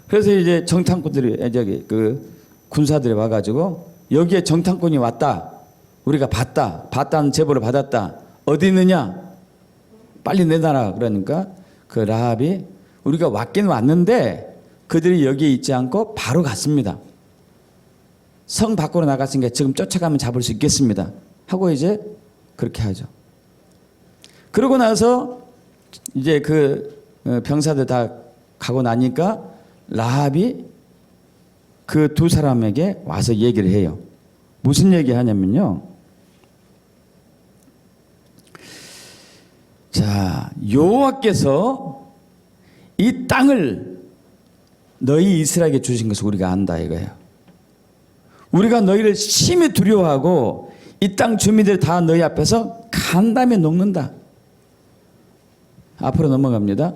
그래서 이제 정탐꾼들이 저기 그 군사들이 와가지고 여기에 정탐꾼이 왔다. 우리가 봤다는 제보를 받았다. 어디 있느냐? 빨리 내놔라. 그러니까 그 라합이 우리가 왔긴 왔는데 그들이 여기에 있지 않고 바로 갔습니다. 성 밖으로 나갔으니까 지금 쫓아가면 잡을 수 있겠습니다. 하고 이제 그렇게 하죠. 그러고 나서 이제 그 병사들 다 가고 나니까 라합이 그 2사람에게 와서 얘기를 해요. 무슨 얘기 하냐면요. 자, 여호와께서 이 땅을 너희 이스라엘에게 주신 것을 우리가 안다 이거예요. 우리가 너희를 심히 두려워하고 이 땅 주민들 다 너희 앞에서 간담회 녹는다. 앞으로 넘어갑니다.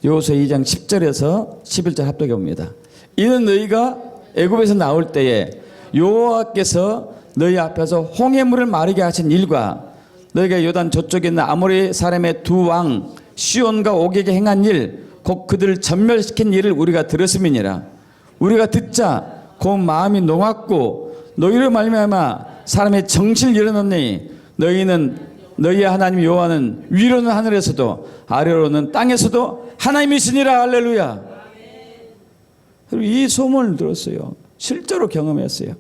여호수아 2장 10절에서 11절 합독해 봅니다. 이는 너희가 애굽에서 나올 때에 여호와께서 너희 앞에서 홍해물을 마르게 하신 일과 너희가 요단 저쪽에 있는 아모리 사람의 2왕 시온과 옥에게 행한 일 곧 그들을 전멸시킨 일을 우리가 들었음이니라. 우리가 듣자 고운 마음이 녹았고 너희로 말미암아 사람의 정신을 잃어놓니 너희는 너희의 하나님 여호와는 위로는 하늘에서도 아래로는 땅에서도 하나님이시니라. 할렐루야. 그리고 이 소문을 들었어요. 실제로 경험했어요.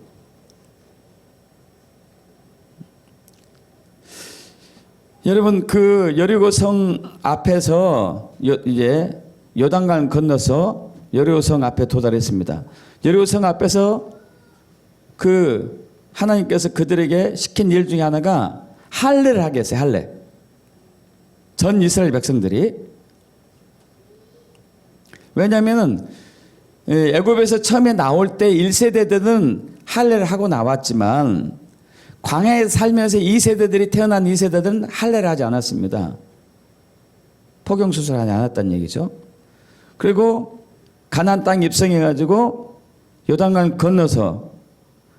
여러분 그 여리고성 앞에서 이제 요단강을 건너서 여리고성 앞에 도달했습니다. 여리고성 앞에서 그 하나님께서 그들에게 시킨 일 중에 하나가 할례를 하게 했어요. 할례. 전 이스라엘 백성들이. 왜냐하면 애굽에서 처음에 나올 때 1세대들은 할례를 하고 나왔지만 광야에 살면서 2세대들이 태어난 2세대들은 할례를 하지 않았습니다. 포경수술을 하지 않았다는 얘기죠. 그리고 가나안 땅 입성해가지고 요단강을 건너서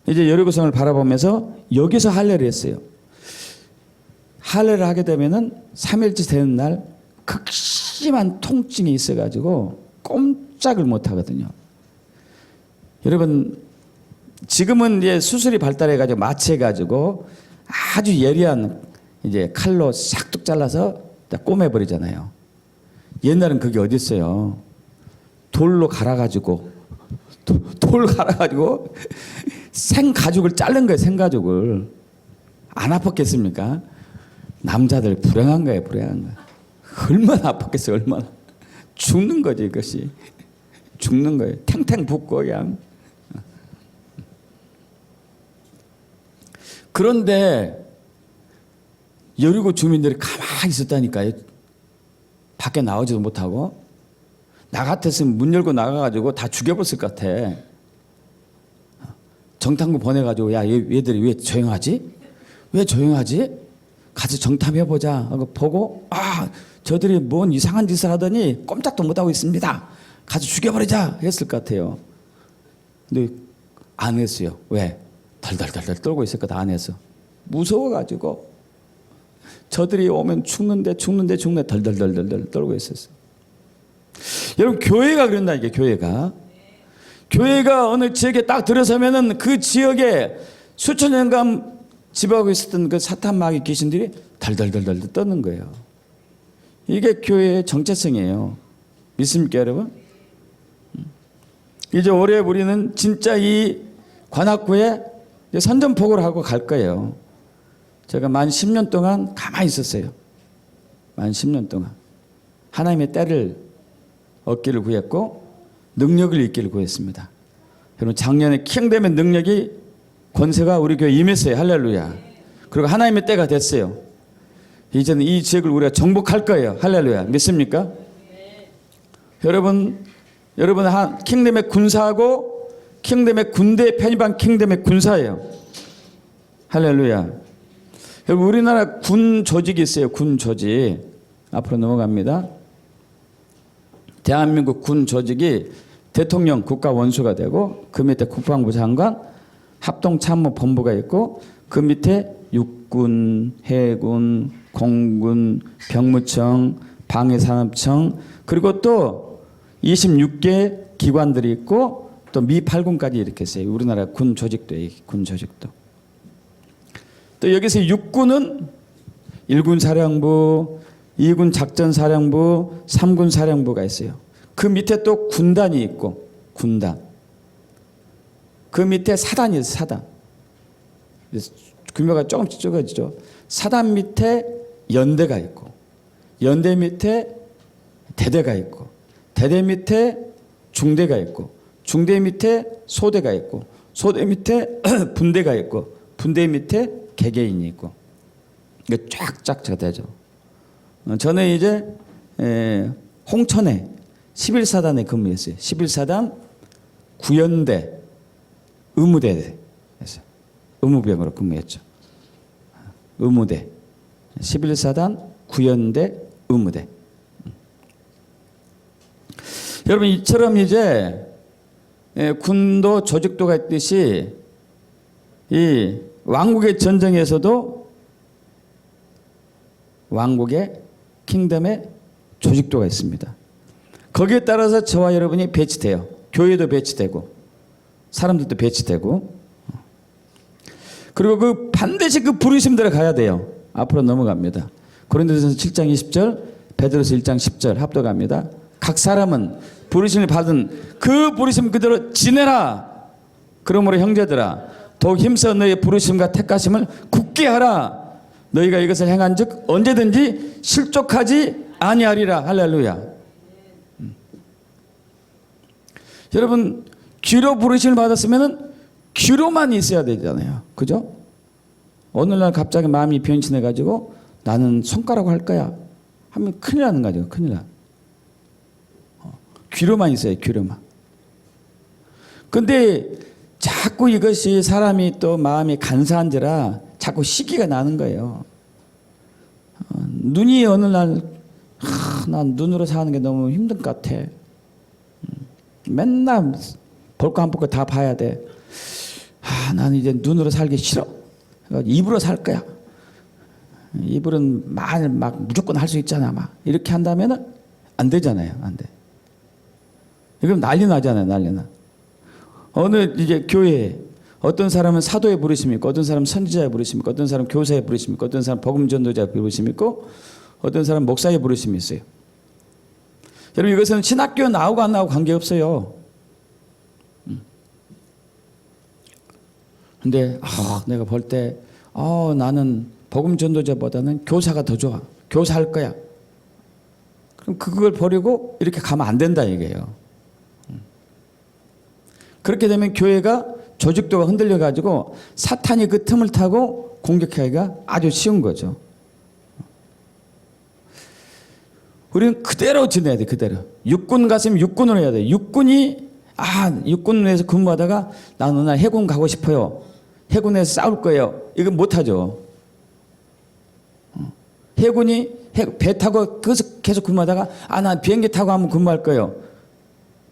이제 여리고성을 바라보면서 여기서 할례를 했어요. 할례를 하게 되면은 3일째 되는 날 극심한 통증이 있어가지고 꼼짝을 못 하거든요. 여러분 지금은 이제 수술이 발달해가지고 마취해가지고 아주 예리한 이제 칼로 싹둑 잘라서 꼬매버리잖아요. 옛날엔 그게 어디 있어요? 돌로 갈아가지고 돌 갈아가지고 생가죽을 자른 거예요. 생가죽을. 안 아팠겠습니까? 남자들 불행한 거예요. 불행한 거. 얼마나 아팠겠어요. 얼마나. 죽는 거죠. 이것이. 죽는 거예요. 탱탱 붓고 그냥. 그런데 여리고 주민들이 가만히 있었다니까요. 밖에 나오지도 못하고. 나 같았으면 문 열고 나가가지고 다 죽여버렸을 것 같아. 정탐구 보내가지고 야 얘들이 왜 조용하지? 왜 조용하지? 가서 정탐해보자 하고 보고 저들이 뭔 이상한 짓을 하더니 꼼짝도 못하고 있습니다. 가서 죽여버리자 했을 것 같아요. 근데 안 했어요. 왜? 덜덜덜덜 떨고 있었거든. 안 해서 무서워가지고 저들이 오면 죽는데 덜덜덜덜 떨고 있었어요. 여러분 교회가 그런다. 이게 교회가 어느 지역에 딱 들어서면은 그 지역에 수천 년간 지배하고 있었던 그 사탄 마귀 귀신들이 덜덜덜덜 떠는 거예요. 이게 교회의 정체성이에요. 믿습니까 여러분? 이제 올해 우리는 진짜 이 관악구에 선전포고를 하고 갈 거예요. 제가 만 10년 동안 가만히 있었어요. 만 10년 동안. 하나님의 때를 얻기를 구했고 능력을 잊기를 구했습니다. 여러분 작년에 킹덤의 능력이 권세가 우리 교회에 임했어요. 할렐루야. 그리고 하나님의 때가 됐어요. 이제는 이 지역을 우리가 정복할 거예요. 할렐루야. 믿습니까? 여러분 킹덤의 군사하고 킹덤의 군대에 편입한 킹덤의 군사예요. 할렐루야. 여러분 우리나라 군 조직이 있어요. 군 조직. 앞으로 넘어갑니다. 대한민국 군 조직이 대통령 국가 원수가 되고 그 밑에 국방부 장관 합동참모본부가 있고 그 밑에 육군, 해군, 공군, 병무청, 방위산업청 그리고 또 26개 기관들이 있고 또 미 8군까지 이렇게 있어요. 우리나라 군 조직도 군 조직도. 또 여기서 육군은 1군 사령부, 2군 작전사령부, 3군 사령부가 있어요. 그 밑에 또 군단이 있고 군단. 그 밑에 사단이 있어요. 사단. 규모가 조금씩 적어지죠. 사단 밑에 연대가 있고 연대 밑에 대대가 있고 대대 밑에 중대가 있고 중대 밑에 소대가 있고 소대 밑에 분대가 있고 분대 밑에 개개인이 있고 이게 쫙쫙 되죠. 저는 이제 홍천에 11사단에 근무했어요. 11사단 구연대 의무대에서 의무병으로 근무했죠. 의무대 11사단 구연대 의무대. 여러분 이처럼 이제 군도 조직도가 있듯이 이 왕국의 전쟁에서도 왕국의 킹덤의 조직도가 있습니다. 거기에 따라서 저와 여러분이 배치돼요. 교회도 배치되고 사람들도 배치되고. 그리고 그 반드시 그 부르심대로 가야 돼요. 앞으로 넘어갑니다. 고린도전서 7장 20절, 베드로서 1장 10절 합독합니다. 각 사람은 부르심을 받은 그 부르심 그대로 지내라. 그러므로 형제들아 더욱 힘써 너희의 부르심과 택하심을 굳게 하라. 너희가 이것을 행한즉 언제든지 실족하지 아니하리라. 할렐루야. 여러분 귀로 부르심을 받았으면은 귀로만 있어야 되잖아요. 그죠? 어느 날 갑자기 마음이 변신해 가지고 나는 손가락으로 할 거야 하면 큰일 나는 거죠. 큰일 나. 귀로만 있어요. 귀로만. 근데 자꾸 이것이 사람이 또 마음이 간사한지라 자꾸 시기가 나는 거예요. 눈이 어느 날 난 눈으로 사는 게 너무 힘든 것 같아. 맨날 볼 거 안 볼 거 다 봐야 돼. 나는 이제 눈으로 살기 싫어. 입으로 살 거야. 입으로는 말 막 무조건 할 수 있잖아. 막 이렇게 한다면은 안 되잖아요. 안 돼. 이건 난리 나잖아요. 난리 나. 어느 이제 교회에 어떤 사람은 사도의 부르심이 있고, 어떤 사람은 선지자의 부르심이 있고, 어떤 사람은 교사의 부르심이 있고, 어떤 사람은 복음 전도자의 부르심이 있고, 어떤 사람은 목사의 부르심이 있어요. 여러분 이것은 신학교 나오고 안 나오고 관계없어요. 근데 내가 볼 때 나는 복음 전도자보다는 교사가 더 좋아. 교사 할 거야. 그럼 그걸 버리고 이렇게 가면 안 된다 이게요. 그렇게 되면 교회가 조직도가 흔들려 가지고 사탄이 그 틈을 타고 공격하기가 아주 쉬운 거죠. 우리는 그대로 지내야 돼. 그대로. 육군 갔으면 육군으로 해야 돼. 육군에서 근무하다가 나는 오늘 해군 가고 싶어요. 해군에서 싸울 거예요. 이건 못하죠. 해군이 배 타고 계속 근무하다가 난 비행기 타고 한번 근무할 거예요.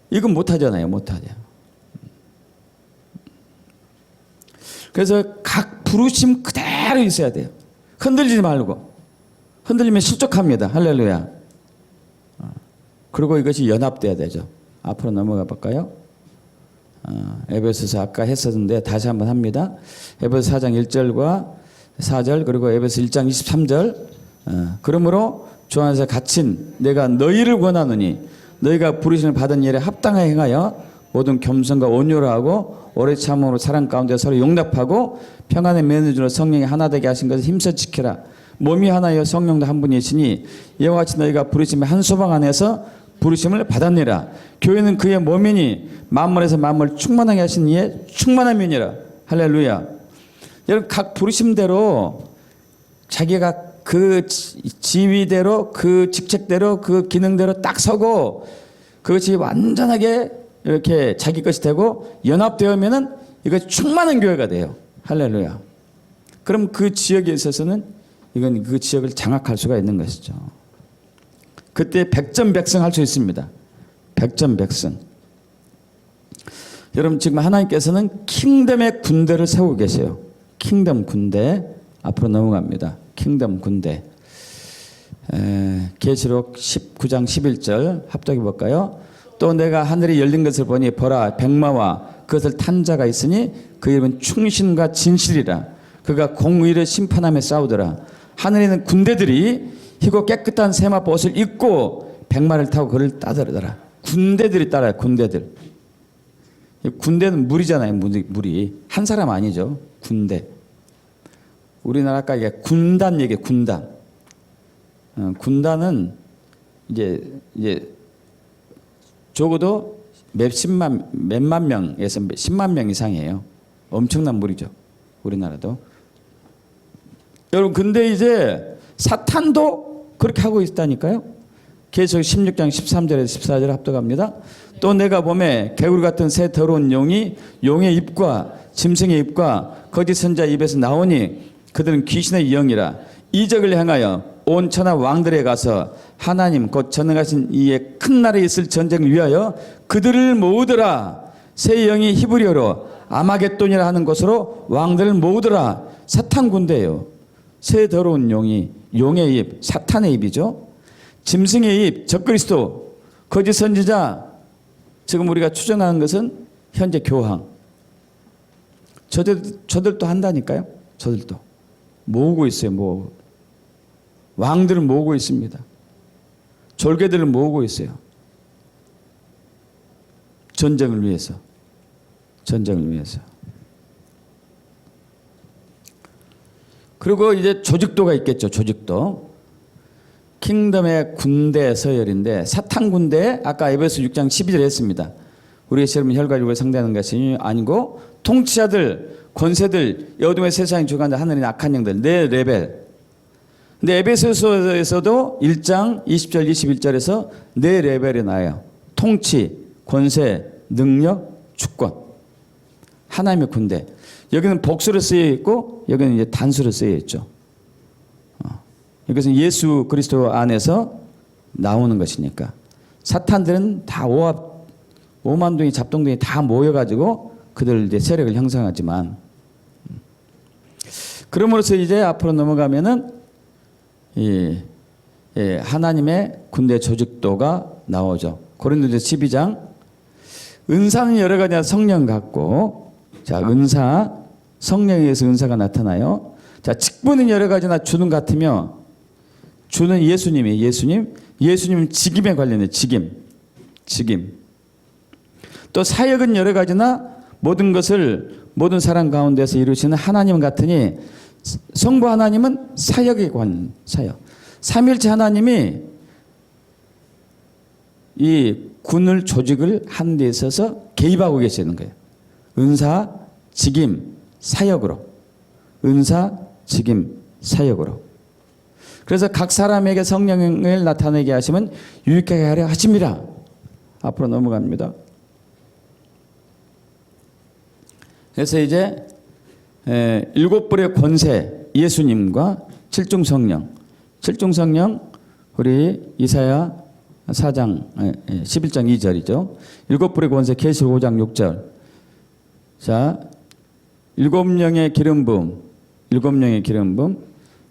이건 못하잖아요. 못하죠. 그래서 각 부르심 그대로 있어야 돼요. 흔들리지 말고. 흔들리면 실족합니다. 할렐루야. 그리고 이것이 연합돼야 되죠. 앞으로 넘어가 볼까요? 에베소서 아까 했었는데 다시 한번 합니다. 에베소 4장 1절과 4절 그리고 에베소 1장 23절. 그러므로 주 안에서 갇힌 내가 너희를 권하노니 너희가 부르심을 받은 일에 합당하게 행하여 모든 겸손과 온유로 하고 오래 참음으로 사랑 가운데 서로 용납하고 평안의 매너주로 성령이 하나 되게 하신 것을 힘써 지키라. 몸이 하나여 성령도 한 분이시니 이와 같이 너희가 부르심의 한 소방 안에서 부르심을 받았느니라. 교회는 그의 몸이니 만물에서 만물 충만하게 하신 이의 충만한 면이라. 할렐루야. 여러분 각 부르심대로 자기가 그 지위대로 그 직책대로 그 기능대로 딱 서고 그것이 완전하게 이렇게 자기 것이 되고 연합되면은 이것이 충만한 교회가 돼요. 할렐루야. 그럼 그 지역에 있어서는 이건 그 지역을 장악할 수가 있는 것이죠. 그때 백전백승 할 수 있습니다. 백전백승. 여러분 지금 하나님께서는 킹덤의 군대를 세우고 계세요. 킹덤 군대. 앞으로 넘어갑니다. 킹덤 군대. 계시록 19장 11절 합독해 볼까요? 또 내가 하늘이 열린 것을 보니 보라 백마와 그것을 탄 자가 있으니 그 이름은 충신과 진실이라. 그가 공의를 심판하며 싸우더라. 하늘에 있는 군대들이 희고 깨끗한 세마포 옷을 입고 백마를 타고 그를 따르더라. 군대들이 따라요. 군대들. 군대는 무리잖아요. 무리. 한 사람 아니죠. 군대. 우리나라 아까 이게 군단 얘기해. 군단. 군단은 이제 적어도 몇만 명에서 10만 명 이상이에요. 엄청난 무리죠. 우리나라도. 여러분 근데 이제 사탄도 그렇게 하고 있다니까요. 계속 16장 13절에서 14절 합독합니다. 또 내가 봄에 개구리 같은 새 더러운 용이 용의 입과 짐승의 입과 거짓 선자 입에서 나오니 그들은 귀신의 영이라. 이적을 행하여 온 천하 왕들에 가서 하나님 곧 전능하신 이의 큰 날에 있을 전쟁을 위하여 그들을 모으더라. 새 영이 히브리어로 아마겟돈이라 하는 곳으로 왕들을 모으더라. 사탄 군대예요. 새 더러운 용이 용의 입, 사탄의 입이죠. 짐승의 입, 적그리스도, 거짓 선지자. 지금 우리가 추정하는 것은 현재 교황, 저들도 한다니까요. 저들도 모으고 있어요. 왕들은 모으고 있습니다. 졸개들을 모으고 있어요. 전쟁을 위해서. 그리고 이제 조직도가 있겠죠. 조직도. 킹덤의 군대 서열인데 사탄 군대 아까 에베소 6장 12절에 했습니다. 우리의 시험은 혈과육을 상대하는 것이 아니고 통치자들, 권세들, 어둠의 세상에 주관자 하늘의 악한 영들 네 레벨. 근데 에베소서에서도 1장 20절 21절에서 네 레벨이 나와요. 통치, 권세, 능력, 주권. 하나님의 군대. 여기는 복수로 쓰여 있고 여기는 이제 단수로 쓰여 있죠. 이것은 예수 그리스도 안에서 나오는 것이니까. 사탄들은 다 오만둥이 잡동둥이 다 모여가지고 그들 이제 세력을 형성하지만, 그러므로서 이제 앞으로 넘어가면은 하나님의 군대 조직도가 나오죠. 고린도서 12장. 은사는 여러 가지 성령 같고, 자, 은사, 성령에 의해서 은사가 나타나요. 자, 직분은 여러 가지나 주는 같으며, 주는 예수님이 예수님은 직임에 관련해 직임. 또 사역은 여러 가지나 모든 것을 모든 사람 가운데서 이루시는 하나님 같으니 성부 하나님은 사역에 관한 사역. 삼일체 하나님이 이 군을 조직을 하는 데 있어서 개입하고 계시는 거예요. 은사, 직임, 사역으로. 은사, 직임, 사역으로. 그래서 각 사람에게 성령을 나타내게 하시면 유익하게 하려 하십니다. 앞으로 넘어갑니다. 그래서 이제 7불의 권세 예수님과 칠중 성령 우리 이사야 4장 11장 2절이죠. 7불의 권세 계시록 5장 6절. 자, 7명의 기름 부음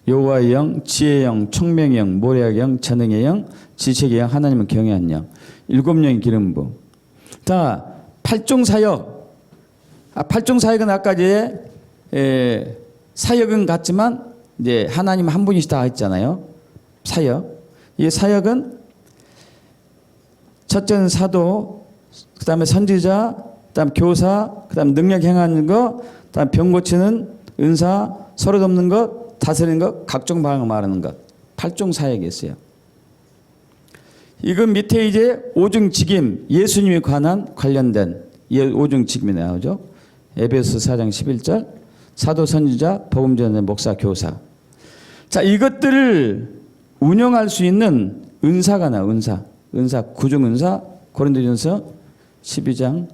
여호와의 영, 지혜의 영, 총명의 영, 모략의 영, 전능의 영, 지식의 영, 하나님을 경외한 영. 7명의 기름 부음. 자, 8종 사역. 8종 사역은 아까 이제 사역은 같지만 이제 하나님 한 분이시다 했잖아요. 사역. 이 사역은 첫째는 사도, 그다음에 선지자, 그다음 교사, 그다음 능력 행하는 것, 그다음 병 고치는 은사, 서로 돕는 것, 다스리는 것, 각종 방언을 말하는 것. 8종 사역이 있어요. 이거 밑에 이제 오중 직임, 예수님에 관련된 오중 직임이 나오죠. 에베소 4장 11절, 사도, 선지자, 복음 전하는 목사, 교사. 자, 이것들을 운영할 수 있는 은사가 나와. 은사, 구중 은사, 고린도전서 12장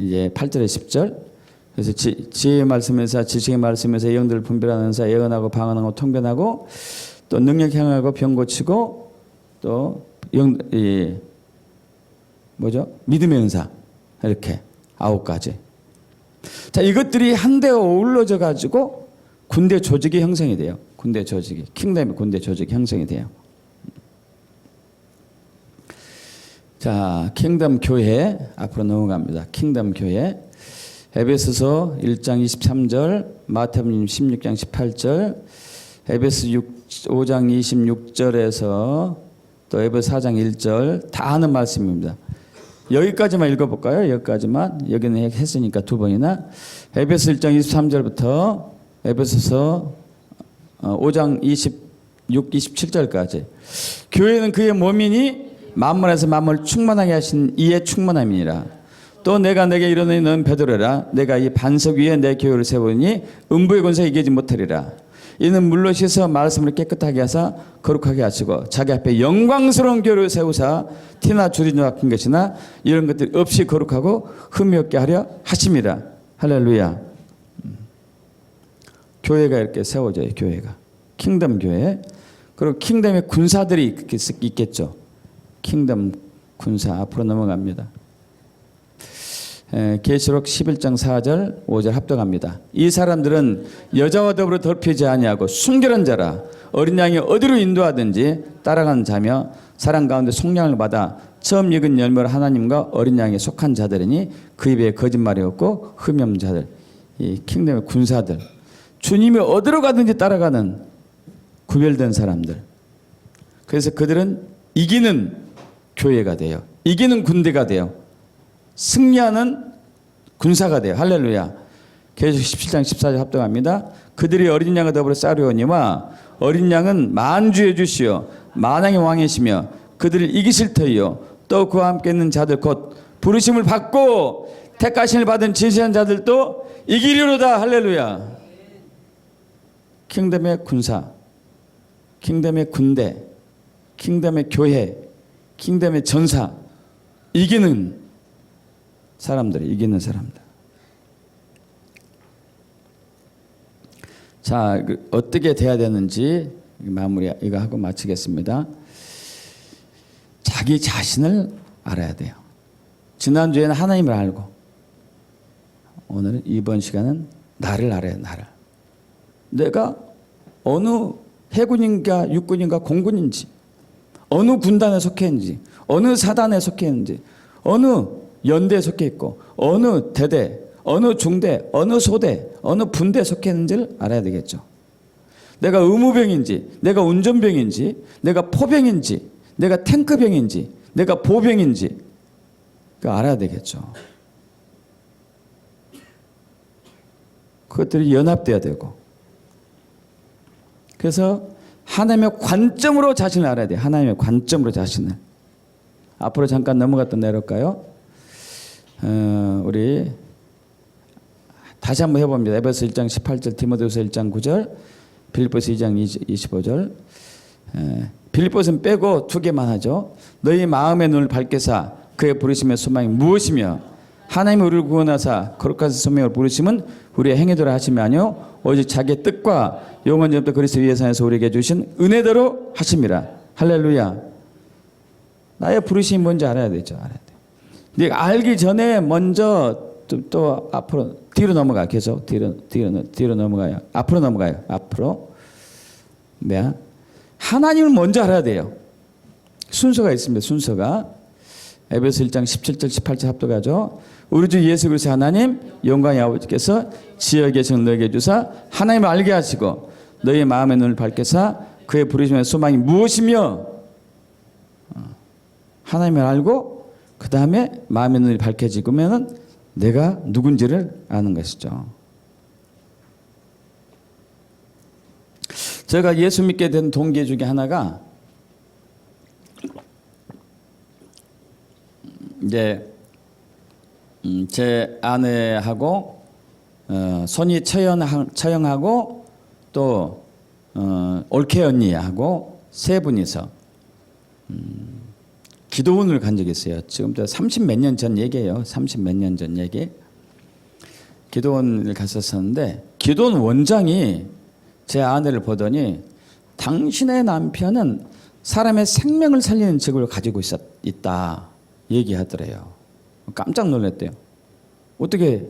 이제 8절에 10절. 그래서 지혜의 말씀에서, 지식의 말씀에서 영들을 분별하는 은사, 예언하고 방언하고 통변하고, 또 능력 행하고 병 고치고, 또 믿음의 은사, 이렇게 9가지. 자, 이것들이 한데 어우러져 가지고 군대 조직이 형성이 돼요. 군대 조직이, 킹덤의 군대 조직이 형성이 돼요. 자, 킹덤 교회 앞으로 넘어갑니다. 킹덤 교회. 에베소서 1장 23절, 마태복음 16장 18절, 에베소 5장 26절에서 또 에베소 4장 1절 다 하는 말씀입니다. 여기까지만 읽어볼까요? 여기는 했으니까 두 번이나. 에베소 1장 23절부터 에베소서 5장 26, 27절까지. 교회는 그의 몸이니 만물에서 만물 충만하게 하신 이의 충만함이니라. 또 내가 내게 이르노니 너는 베드로라. 내가 이 반석 위에 내 교회를 세우니 음부의 권세에 이기지 못하리라. 이는 물로 씻어 말씀을 깨끗하게 하사 거룩하게 하시고 자기 앞에 영광스러운 교회를 세우사 티나 주리나 같은 것이나 이런 것들 없이 거룩하고 흠이 없게 하려 하심이라. 할렐루야. 교회가 이렇게 세워져요. 교회가. 킹덤 교회. 그리고 킹덤의 군사들이 있겠죠. 킹덤 군사. 앞으로 넘어갑니다. 계시록 11장 4절 5절 합독합니다. 이 사람들은 여자와 더불어 덮이지 아니하고 순결한 자라. 어린 양이 어디로 인도하든지 따라가는 자며 사랑 가운데 속량을 받아 처음 익은 열매로 하나님과 어린 양에 속한 자들이니 그 입에 거짓말이 없고 흠이 없는 자들. 이 킹덤의 군사들, 주님이 어디로 가든지 따라가는 구별된 사람들. 그래서 그들은 이기는 교회가 돼요. 이기는 군대가 돼요. 승리하는 군사가 돼요. 할렐루야. 계속 17장 14절 합동합니다. 그들이 어린 양과 더불어 싸우려니와 어린 양은 만주의 주시요 만왕의 왕이시며 그들을 이기실 터이요 또 그와 함께 있는 자들 곧 부르심을 받고 택하심을 받은 진실한 자들도 이기리로다. 할렐루야. 킹덤의 군사, 킹덤의 군대, 킹덤의 교회, 킹덤의 전사, 이기는 사람들, 이기는 사람들. 자, 어떻게 돼야 되는지 마무리 이거 하고 마치겠습니다. 자기 자신을 알아야 돼요. 지난주에는 하나님을 알고 오늘은 이번 시간은 나를 알아야 나를. 내가 어느 해군인가 육군인가 공군인지 어느 군단에 속해 있는지 어느 사단에 속해 있는지 어느 연대에 속해 있고 어느 대대 어느 중대 어느 소대 어느 분대에 속해 있는지를 알아야 되겠죠. 내가 의무병인지 내가 운전병인지 내가 포병인지 내가 탱크병인지 내가 보병인지 알아야 되겠죠. 그것들이 연합돼야 되고 그래서 하나님의 관점으로 자신을 알아야 돼요. 하나님의 관점으로 자신을. 앞으로 잠깐 넘어갔다 내려올까요? 우리 다시 한번 해봅니다. 에베소 1장 18절, 디모데후서 1장 9절, 빌립보서 2장 25절. 빌립보서는 빼고 두 개만 하죠. 너희 마음의 눈을 밝게 사 그의 부르심의 소망이 무엇이며 하나님이 우리를 구원하사 거룩하신 소명을 부르심은 우리의 행위대로 하심이 아니요 오직 자기의 뜻과 영원전부터 그리스도 예산에서 우리에게 주신 은혜대로 하심이라. 할렐루야. 나의 부르심이 뭔지 알아야 되죠. 알아야 돼. 네가 알기 전에 먼저 또 앞으로 뒤로 넘어가. 계속 뒤로 넘어가요. 앞으로 넘어가요. 앞으로. 네. 하나님을 먼저 알아야 돼요. 순서가 있습니다. 순서가. 에베소 1장 17절 18절 합독하죠. 우리 주 예수 그리스도 하나님 영광의 아버지께서 지어 계신 너에게 주사 하나님을 알게 하시고 너희 마음의 눈을 밝게 사 그의 부르심의 소망이 무엇이며 하나님을 알고 그 다음에 마음의 눈이 밝혀지면은 내가 누군지를 아는 것이죠. 제가 예수 믿게 된 동기 중에 하나가 이제 제 아내하고 손이 처형하고 또 올케 언니하고 세 분이서 기도원을 간 적이 있어요. 지금부터 30 몇 년 전 얘기예요. 30 몇 년 전 얘기. 기도원을 갔었었는데 기도원 원장이 제 아내를 보더니 당신의 남편은 사람의 생명을 살리는 직업을 가지고 있다 얘기하더래요. 깜짝 놀랐대요. 어떻게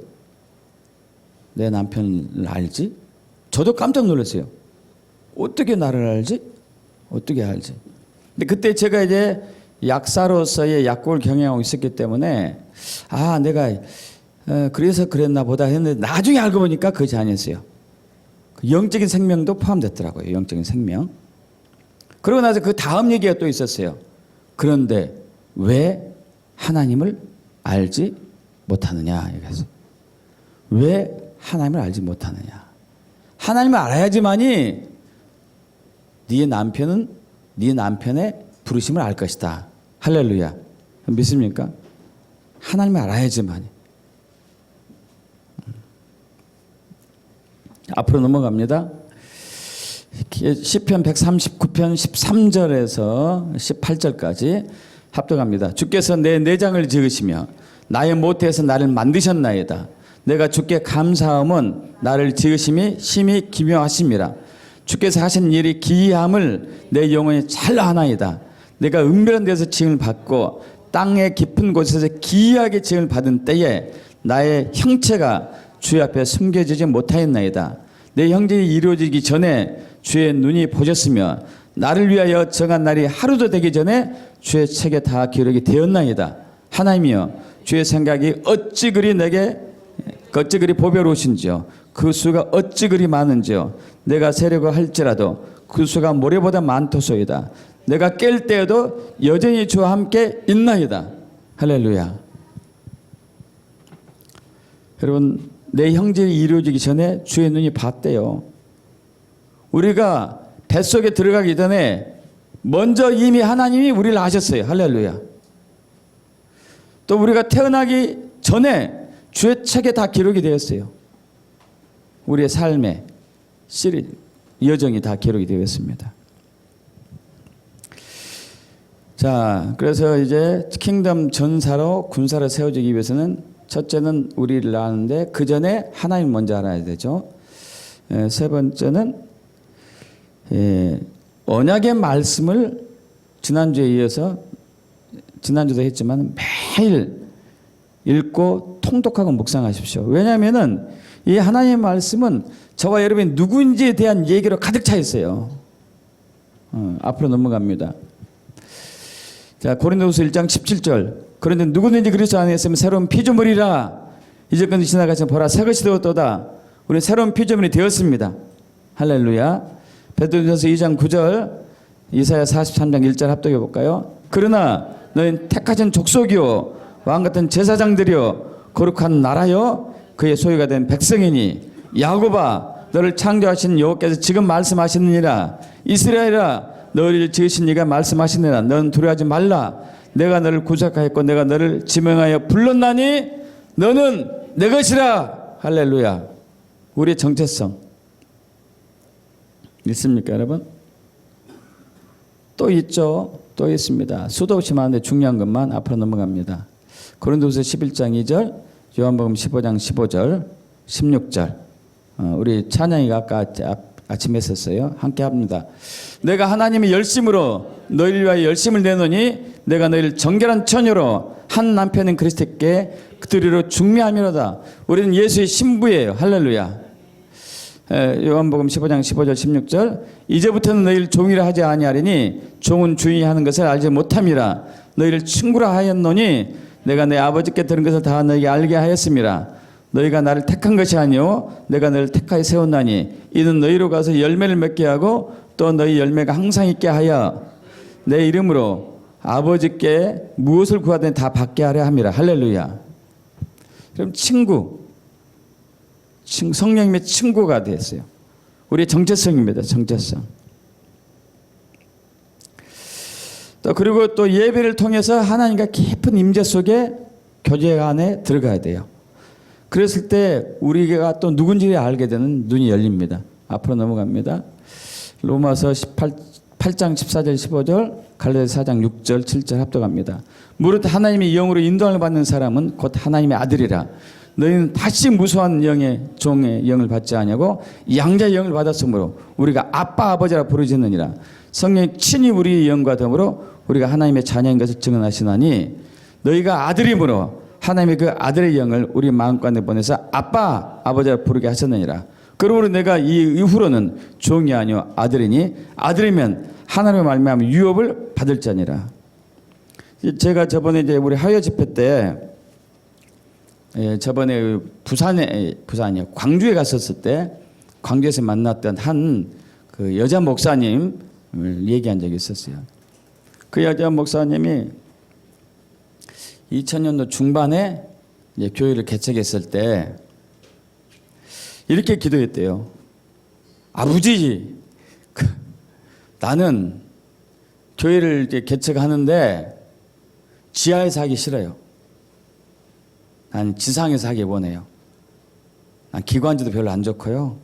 내 남편을 알지? 저도 깜짝 놀랐어요. 어떻게 나를 알지? 어떻게 알지? 근데 그때 제가 이제 약사로서의 약국을 경영하고 있었기 때문에 내가 그래서 그랬나 보다 했는데 나중에 알고 보니까 그것이 아니었어요. 영적인 생명도 포함됐더라고요. 영적인 생명. 그러고 나서 그 다음 얘기가 또 있었어요. 그런데 왜 하나님을 알지 못하느냐. 왜 하나님을 알지 못하느냐. 하나님을 알아야지만이 네 남편은 네 남편의 부르심을 알 것이다. 할렐루야. 믿습니까? 하나님을 알아야지만이. 앞으로 넘어갑니다. 시편 139편 13절에서 18절까지 합독합니다. 주께서 내 내장을 지으시며 나의 모태에서 나를 만드셨나이다. 내가 주께 감사함은 나를 지으심이 심히 기묘하심이라. 주께서 하신 일이 기이함을 내 영혼이 잘 아나이다. 내가 은밀한 데서 지음을 받고 땅의 깊은 곳에서 기이하게 지음을 받은 때에 나의 형체가 주의 앞에 숨겨지지 못하였나이다. 내 형제이 이루어지기 전에 주의 눈이 보셨으며 나를 위하여 정한 날이 하루도 되기 전에 주의 책에 다 기록이 되었나이다. 하나님이여 주의 생각이 어찌 그리 내게 그 어찌 그리 보배로우신지요. 그 수가 어찌 그리 많은지요. 내가 세려고 할지라도 그 수가 모래보다 많도소이다. 내가 깰 때에도 여전히 주와 함께 있나이다. 할렐루야. 여러분, 내 형질이 이루어지기 전에 주의 눈이 봤대요. 우리가 뱃속에 들어가기 전에 먼저 이미 하나님이 우리를 아셨어요. 할렐루야. 또 우리가 태어나기 전에 주의 책에 다 기록이 되었어요. 우리의 삶의 여정이 다 기록이 되었습니다. 자, 그래서 이제 킹덤 전사로 군사로 세워지기 위해서는 첫째는 우리를 아는데 그 전에 하나님 먼저 알아야 되죠. 세 번째는 언약의 말씀을 지난주에 이어서 지난주도 했지만 매일 읽고 통독하고 묵상하십시오. 왜냐하면은 이 하나님의 말씀은 저와 여러분이 누구인지에 대한 얘기로 가득 차 있어요. 앞으로 넘어갑니다. 자, 고린도후서 1장 17절. 그런데 누구든지 그리스도 안에 있으면 새로운 피조물이라. 이제껏 지나가신 보라 새 것이 되었도다. 우리 새로운 피조물이 되었습니다. 할렐루야. 베드로전서 2장 9절, 이사야 43장 1절 합독해 볼까요? 그러나 너희는 택하신 족속이요 왕 같은 제사장들이요 거룩한 나라요 그의 소유가 된 백성이니 야곱아 너를 창조하신 여호와께서 지금 말씀하시느니라. 이스라엘아 너를 지으신 이가 말씀하시느니라. 너는 두려워하지 말라. 내가 너를 구속하였고 내가 너를 지명하여 불렀나니 너는 내 것이라. 할렐루야. 우리의 정체성 있습니까 여러분? 또 있죠. 또 있습니다. 수도 없이 많은데 중요한 것만 앞으로 넘어갑니다. 고린도후서 11장 2절, 요한복음 15장 15절, 16절. 우리 찬양이가 아까 아침에 했었어요. 함께 합니다. 내가 하나님의 열심으로 너희를 위하여 열심을 내노니 내가 너희를 정결한 처녀로 한 남편인 그리스도께 그들이로 중매함이로다. 우리는 예수의 신부예요. 할렐루야. 요한복음 15장 15절 16절. 이제부터는 너희를 종이라 하지 아니하리니 종은 주인이 하는 것을 알지 못함이라. 너희를 친구라 하였노니 내가 내 아버지께 들은 것을 다 너희에게 알게 하였음이라. 너희가 나를 택한 것이 아니요 내가 너희를 택하여 세웠나니 이는 너희로 가서 열매를 맺게 하고 또 너희 열매가 항상 있게 하여 내 이름으로 아버지께 무엇을 구하든 다 받게 하려 함이라. 할렐루야. 그럼 성령님의 친구가 됐어요. 우리의 정체성입니다. 정체성. 또 그리고 또 예배를 통해서 하나님과 깊은 임재 속에 교제 안에 들어가야 돼요. 그랬을 때 우리가 또 누군지를 알게 되는 눈이 열립니다. 앞으로 넘어갑니다. 로마서 8장 14절 15절, 갈라디아서 4장 6절 7절 합독합니다. 무릇 하나님의 영으로 인도함을 받는 사람은 곧 하나님의 아들이라. 너희는 다시 무수한 영의 종의 영을 받지 아니하고 양자의 영을 받았으므로 우리가 아빠 아버지라 부르짖느니라. 성령이 친히 우리의 영과 더불어 우리가 하나님의 자녀인 것을 증언하시나니 너희가 아들이므로 하나님의 그 아들의 영을 우리 마음가운데 보내서 아빠 아버지라 부르게 하셨느니라. 그러므로 내가 이 이후로는 종이 아니요 아들이니 아들이면 하나님의 말미암아 유업을 받을 자니라. 제가 저번에 이제 우리 하여 집회 때 저번에 부산이요 광주에 갔었을 때 광주에서 만났던 한 그 여자 목사님을 얘기한 적이 있었어요. 그 여자 목사님이 2000년도 중반에 이제 교회를 개척했을 때 이렇게 기도했대요. 아버지, 나는 교회를 이제 개척하는데 지하에서 하기 싫어요. 난 지상에서 하기 원해요. 난 기관지도 별로 안 좋고요.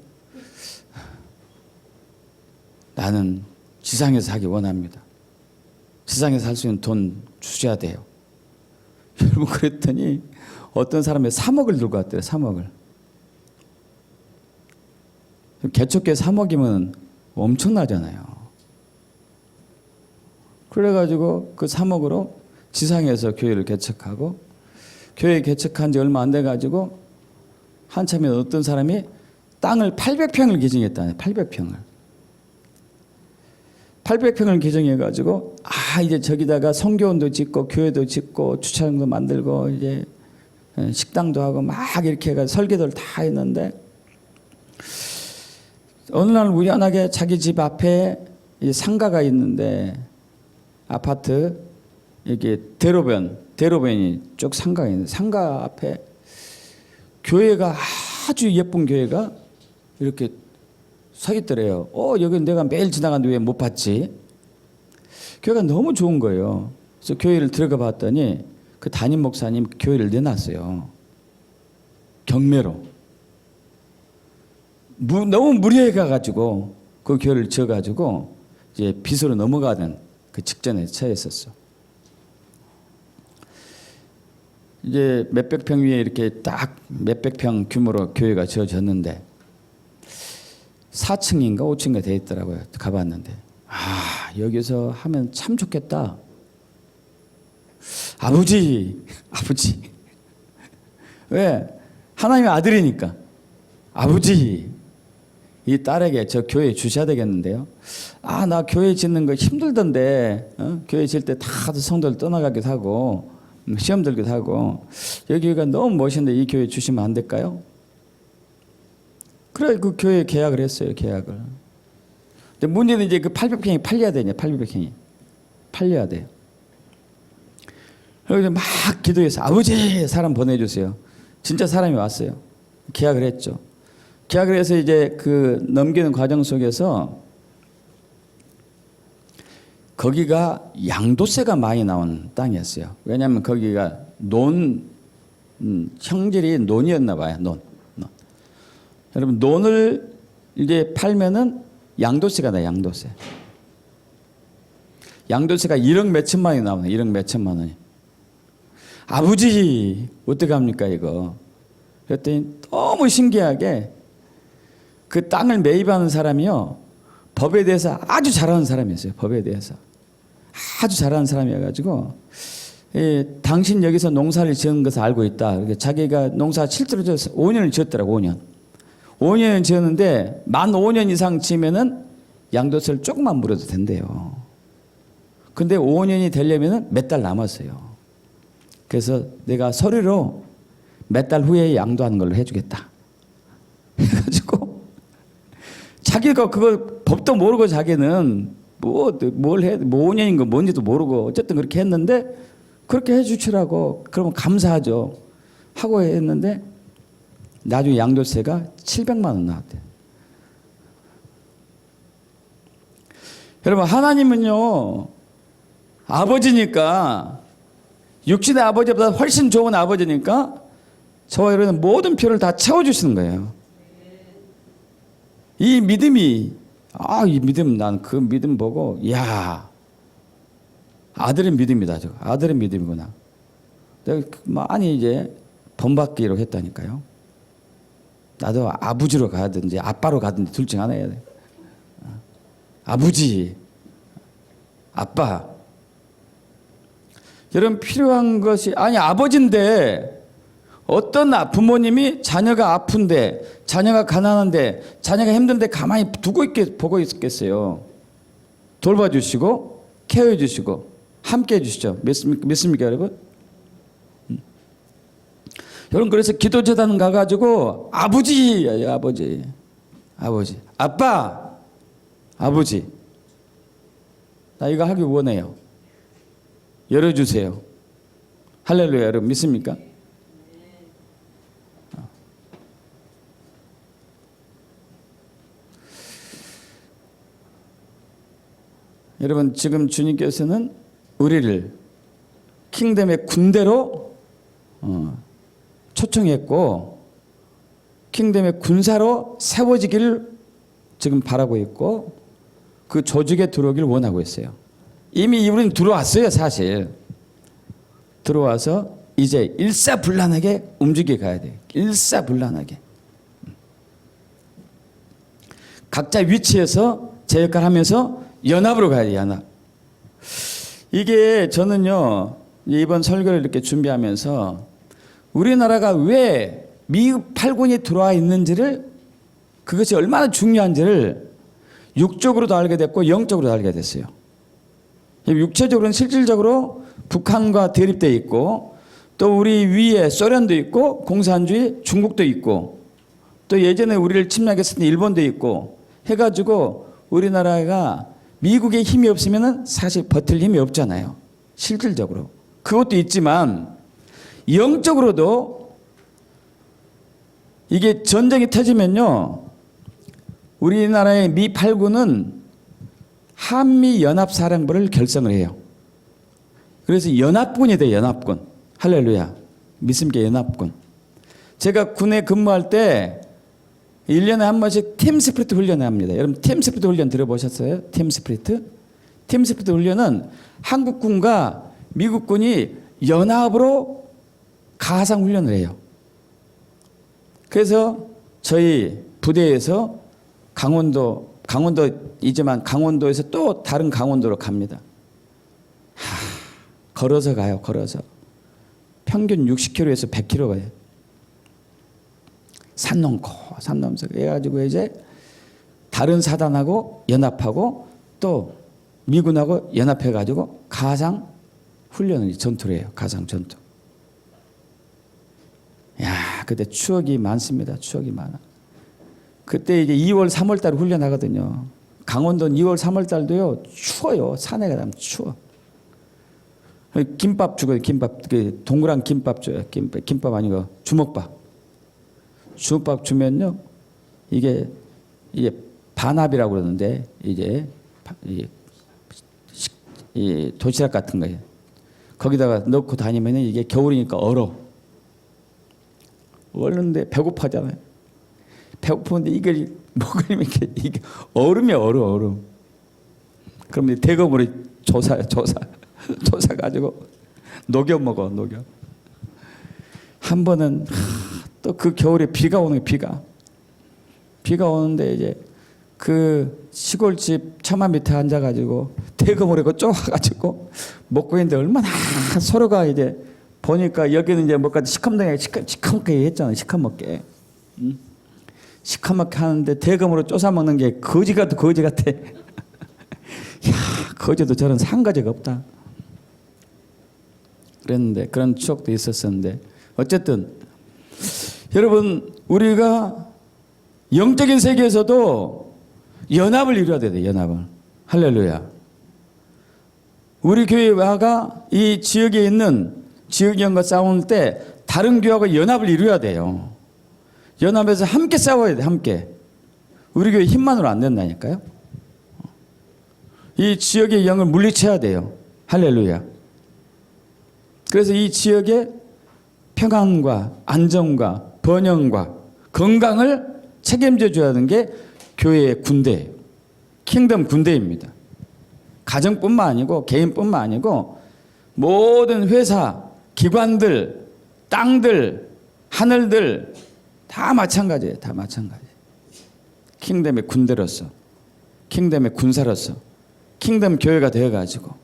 나는 지상에서 하기 원합니다. 지상에서 할 수 있는 돈 주셔야 돼요. 여러분 그랬더니 어떤 사람이 3억을 들고 왔대요. 3억을. 개척교회 3억이면 엄청나잖아요. 그래가지고 그 3억으로 지상에서 교회를 개척하고 교회 개척한 지 얼마 안 돼가지고 한참에 어떤 사람이 땅을 800평을 기증했다네. 800평을. 800평을 기증해가지고 이제 저기다가 성교원도 짓고 교회도 짓고 주차장도 만들고 이제 식당도 하고 막 이렇게 해가 설계도를 다 했는데 어느 날 우연하게 자기 집 앞에 이 상가가 있는데 아파트 이게 대로변이 쭉 상가가 있는데 상가 앞에 교회가 아주 예쁜 교회가 이렇게 서 있더래요. 여기 내가 매일 지나가는데 왜 못 봤지? 교회가 너무 좋은 거예요. 그래서 교회를 들어가 봤더니 그 담임 목사님 교회를 내놨어요. 경매로. 너무 무리해 가가지고 그 교회를 지어가지고 이제 빚으로 넘어가는 그 직전에 처했었어. 이제 몇백 평 위에 이렇게 딱 몇백 평 규모로 교회가 지어졌는데 4층인가 5층인가 돼 있더라고요. 가봤는데 여기서 하면 참 좋겠다. 아버지 왜? 하나님의 아들이니까 아버지 이 딸에게 저 교회 주셔야 되겠는데요. 나 교회 짓는 거 힘들던데 교회 질 때 다들 성도들 떠나가기도 하고 시험 들기도 하고 여기가 너무 멋있는데 이 교회 주시면 안 될까요? 그래 그 교회 계약을 했어요. 계약을. 근데 문제는 이제 그 800평이 팔려야 되냐 800평이 팔려야 돼요. 그래서 막 기도해서 아버지 사람 보내주세요. 진짜 사람이 왔어요. 계약을 했죠. 계약을 해서 이제 그 넘기는 과정 속에서 거기가 양도세가 많이 나온 땅이었어요. 왜냐하면 거기가 형질이 논이었나 봐요. 논. 여러분 논을 이제 팔면은 양도세가 나요. 양도세가 1억 몇천만 원이 나오네. 1억 몇천만 원이. 아버지 어떻게 합니까 이거? 그랬더니 너무 신기하게 그 땅을 매입하는 사람이요 법에 대해서 아주 잘하는 사람이었어요. 법에 대해서 아주 잘하는 사람이어가지고 당신 여기서 농사를 지은 것을 알고 있다. 자기가 농사 실제로 5년을 지었더라고. 5년을 지었는데 만 5년 이상 지면은 양도세를 조금만 물어도 된대요. 근데 5년이 되려면은 몇 달 남았어요. 그래서 내가 서류로 몇 달 후에 양도하는 걸로 해주겠다. 해가지고 자기가 그걸 법도 모르고 자기는 뭘 해, 5년인 거 뭔지도 모르고 어쨌든 그렇게 했는데 그렇게 해주시라고 그러면 감사하죠. 하고 했는데 나중에 양도세가 700만 원 나왔대요. 여러분 하나님은요 아버지니까 육신의 아버지보다 훨씬 좋은 아버지니까 저와 여러분 모든 필요를 다 채워주시는 거예요. 이 믿음이 이 믿음 난 그 믿음 보고 아들의 믿음이다. 저거 아들의 믿음이구나. 내가 많이 이제 본받기로 했다니까요. 나도 아버지로 가든지 아빠로 가든지 둘 중 하나 해야 돼. 아버지, 아빠. 여러분 필요한 것이 아버지인데 어떤 부모님이 자녀가 아픈데 자녀가 가난한데 자녀가 힘든데 가만히 보고 있겠어요. 돌봐주시고 케어해 주시고 함께 해주시죠. 믿습니까 여러분? 여러분 그래서 기도재단 가가지고 아버지 아빠 아버지 나 이거 하기 원해요. 열어주세요. 할렐루야. 여러분 믿습니까? 여러분 지금 주님께서는 우리를 킹덤의 군대로 초청했고 킹덤의 군사로 세워지기를 지금 바라고 있고 그 조직에 들어오길 원하고 있어요. 이미 우리는 들어왔어요. 사실 들어와서 이제 일사불란하게 움직여 가야 돼요. 일사불란하게 각자 위치에서 제 역할을 하면서 연합으로 가야 돼요. 연합. 이게 저는요 이번 설교를 이렇게 준비하면서 우리나라가 왜 미국 8군이 들어와 있는지를 그것이 얼마나 중요한지를 육적으로도 알게 됐고 영적으로도 알게 됐어요. 육체적으로는 실질적으로 북한과 대립되어 있고 또 우리 위에 소련도 있고 공산주의 중국도 있고 또 예전에 우리를 침략했을 때 일본도 있고 해가지고 우리나라가 미국의 힘이 없으면 사실 버틸 힘이 없잖아요. 실질적으로. 그것도 있지만 영적으로도 이게 전쟁이 터지면요. 우리나라의 미 8군은 한미연합사령부를 결성을 해요. 그래서 연합군이 돼요. 연합군. 할렐루야. 믿음의 연합군. 제가 군에 근무할 때 1년에 한 번씩 팀스피리트 훈련을 합니다. 여러분 팀스피리트 훈련 들어보셨어요? 팀스피리트? 팀스피리트 훈련은 한국군과 미국군이 연합으로 가상 훈련을 해요. 그래서 저희 부대에서 강원도이지만 강원도에서 또 다른 강원도로 갑니다. 걸어서 가요. 걸어서. 평균 60km에서 100km 가요. 산 넘고 산 넘어서 해가지고 이제 다른 사단하고 연합하고 또 미군하고 연합해가지고 가상 훈련을 전투를 해요. 가상 전투. 야, 그때 추억이 많습니다. 추억이 많아. 그때 이제 2월, 3월 달 훈련하거든요. 강원도는 2월, 3월 달도요 추워요. 산에 가면 추워. 김밥 주거든요. 김밥, 그 동그란 김밥 줘요. 김밥 아니고 주먹밥. 주먹밥 주면요, 이게 반합이라고 그러는데 이제 이 도시락 같은 거예요. 거기다가 넣고 다니면 이게 겨울이니까 얼는데 배고파잖아요. 배고픈데 이걸 먹으면 이게 얼음이 얼음. 그럼 대검으로 조사 가지고 녹여 먹어. 한 번은 또 그 겨울에 비가 오는 비가 오는데 이제 그 시골집 처마 밑에 앉아가지고 대검으로 쪼아가지고 먹고 있는데 얼마나 서로가 이제 보니까 여기는 이제 뭐까지 시커멓게 했잖아요. 시커멓게. 시커멓게 하는데 대검으로 쪼사 먹는 게 거지 같아. 야, 거지도 저런 상가지가 없다. 그랬는데 그런 추억도 있었었는데 어쨌든 여러분 우리가 영적인 세계에서도 연합을 이루어야 돼요. 연합을. 할렐루야. 우리 교회가 이 지역에 있는 지역의원과 싸울 때 다른 교회하고 연합을 이루어야 돼요. 연합해서 함께 싸워야 돼. 함께. 우리 교회 힘만으로 안 된다니까요. 이 지역의 영을 물리쳐야 돼요. 할렐루야. 그래서 이 지역의 평안과 안정과 번영과 건강을 책임져 줘야 하는 게 교회의 군대예요. 킹덤 군대입니다. 가정뿐만 아니고 개인뿐만 아니고 모든 회사, 기관들, 땅들, 하늘들 다 마찬가지예요. 다 마찬가지. 킹덤의 군대로서, 킹덤의 군사로서, 킹덤 교회가 되어가지고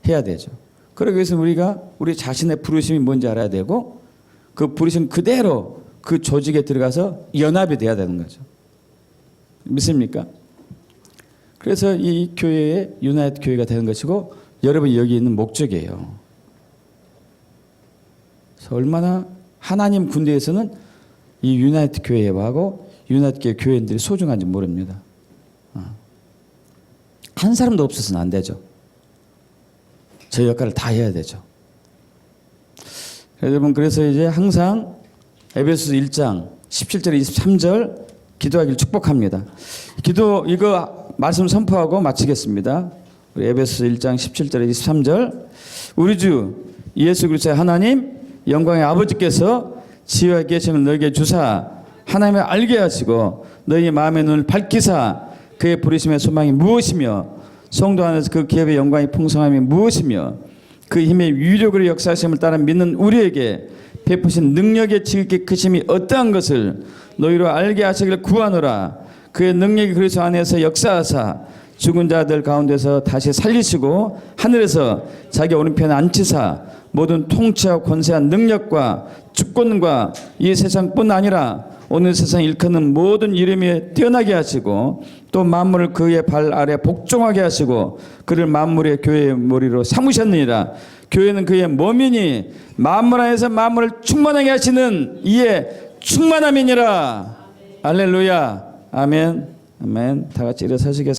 해야 되죠. 그러기 위해서 우리가 우리 자신의 부르심이 뭔지 알아야 되고 그 부르심 그대로 그 조직에 들어가서 연합이 돼야 되는 거죠. 믿습니까? 그래서 이 교회의 유나이트 교회가 되는 것이고 여러분이 여기 있는 목적이에요. 그래서 얼마나 하나님 군대에서는 이 유나이트 교회하고 유나이트 교회 교회인들이 소중한지 모릅니다. 한 사람도 없어서는 안 되죠. 저 역할을 다 해야 되죠. 여러분 그래서 이제 항상 에베소서 1장 17절 23절 기도하기를 축복합니다. 기도 이거 말씀 선포하고 마치겠습니다. 우리 에베소서 1장 17절 23절 우리 주 예수 그리스도의 하나님 영광의 아버지께서 지혜와 계심을 너에게 주사 하나님을 알게 하시고 너희 마음의 눈을 밝히사 그의 부르심의 소망이 무엇이며 성도 안에서 그 기업의 영광이 풍성함이 무엇이며 그 힘의 유력으로 역사하심을 따라 믿는 우리에게 베푸신 능력의 지극히 크심이 어떠한 것을 너희로 알게 하시기를 구하노라. 그의 능력이 그리스도 안에서 역사하사 죽은 자들 가운데서 다시 살리시고 하늘에서 자기 오른편에 앉히사 모든 통치와 권세와 능력과 주권과 이 세상뿐 아니라 오늘 세상 일컫는 모든 이름에 뛰어나게 하시고 또 만물을 그의 발 아래 복종하게 하시고 그를 만물의 교회의 머리로 삼으셨느니라. 교회는 그의 몸이니 만물 안에서 만물을 충만하게 하시는 이의 충만함이니라. 할렐루야. 아멘. 아멘. 다 같이 일어서시겠습니다.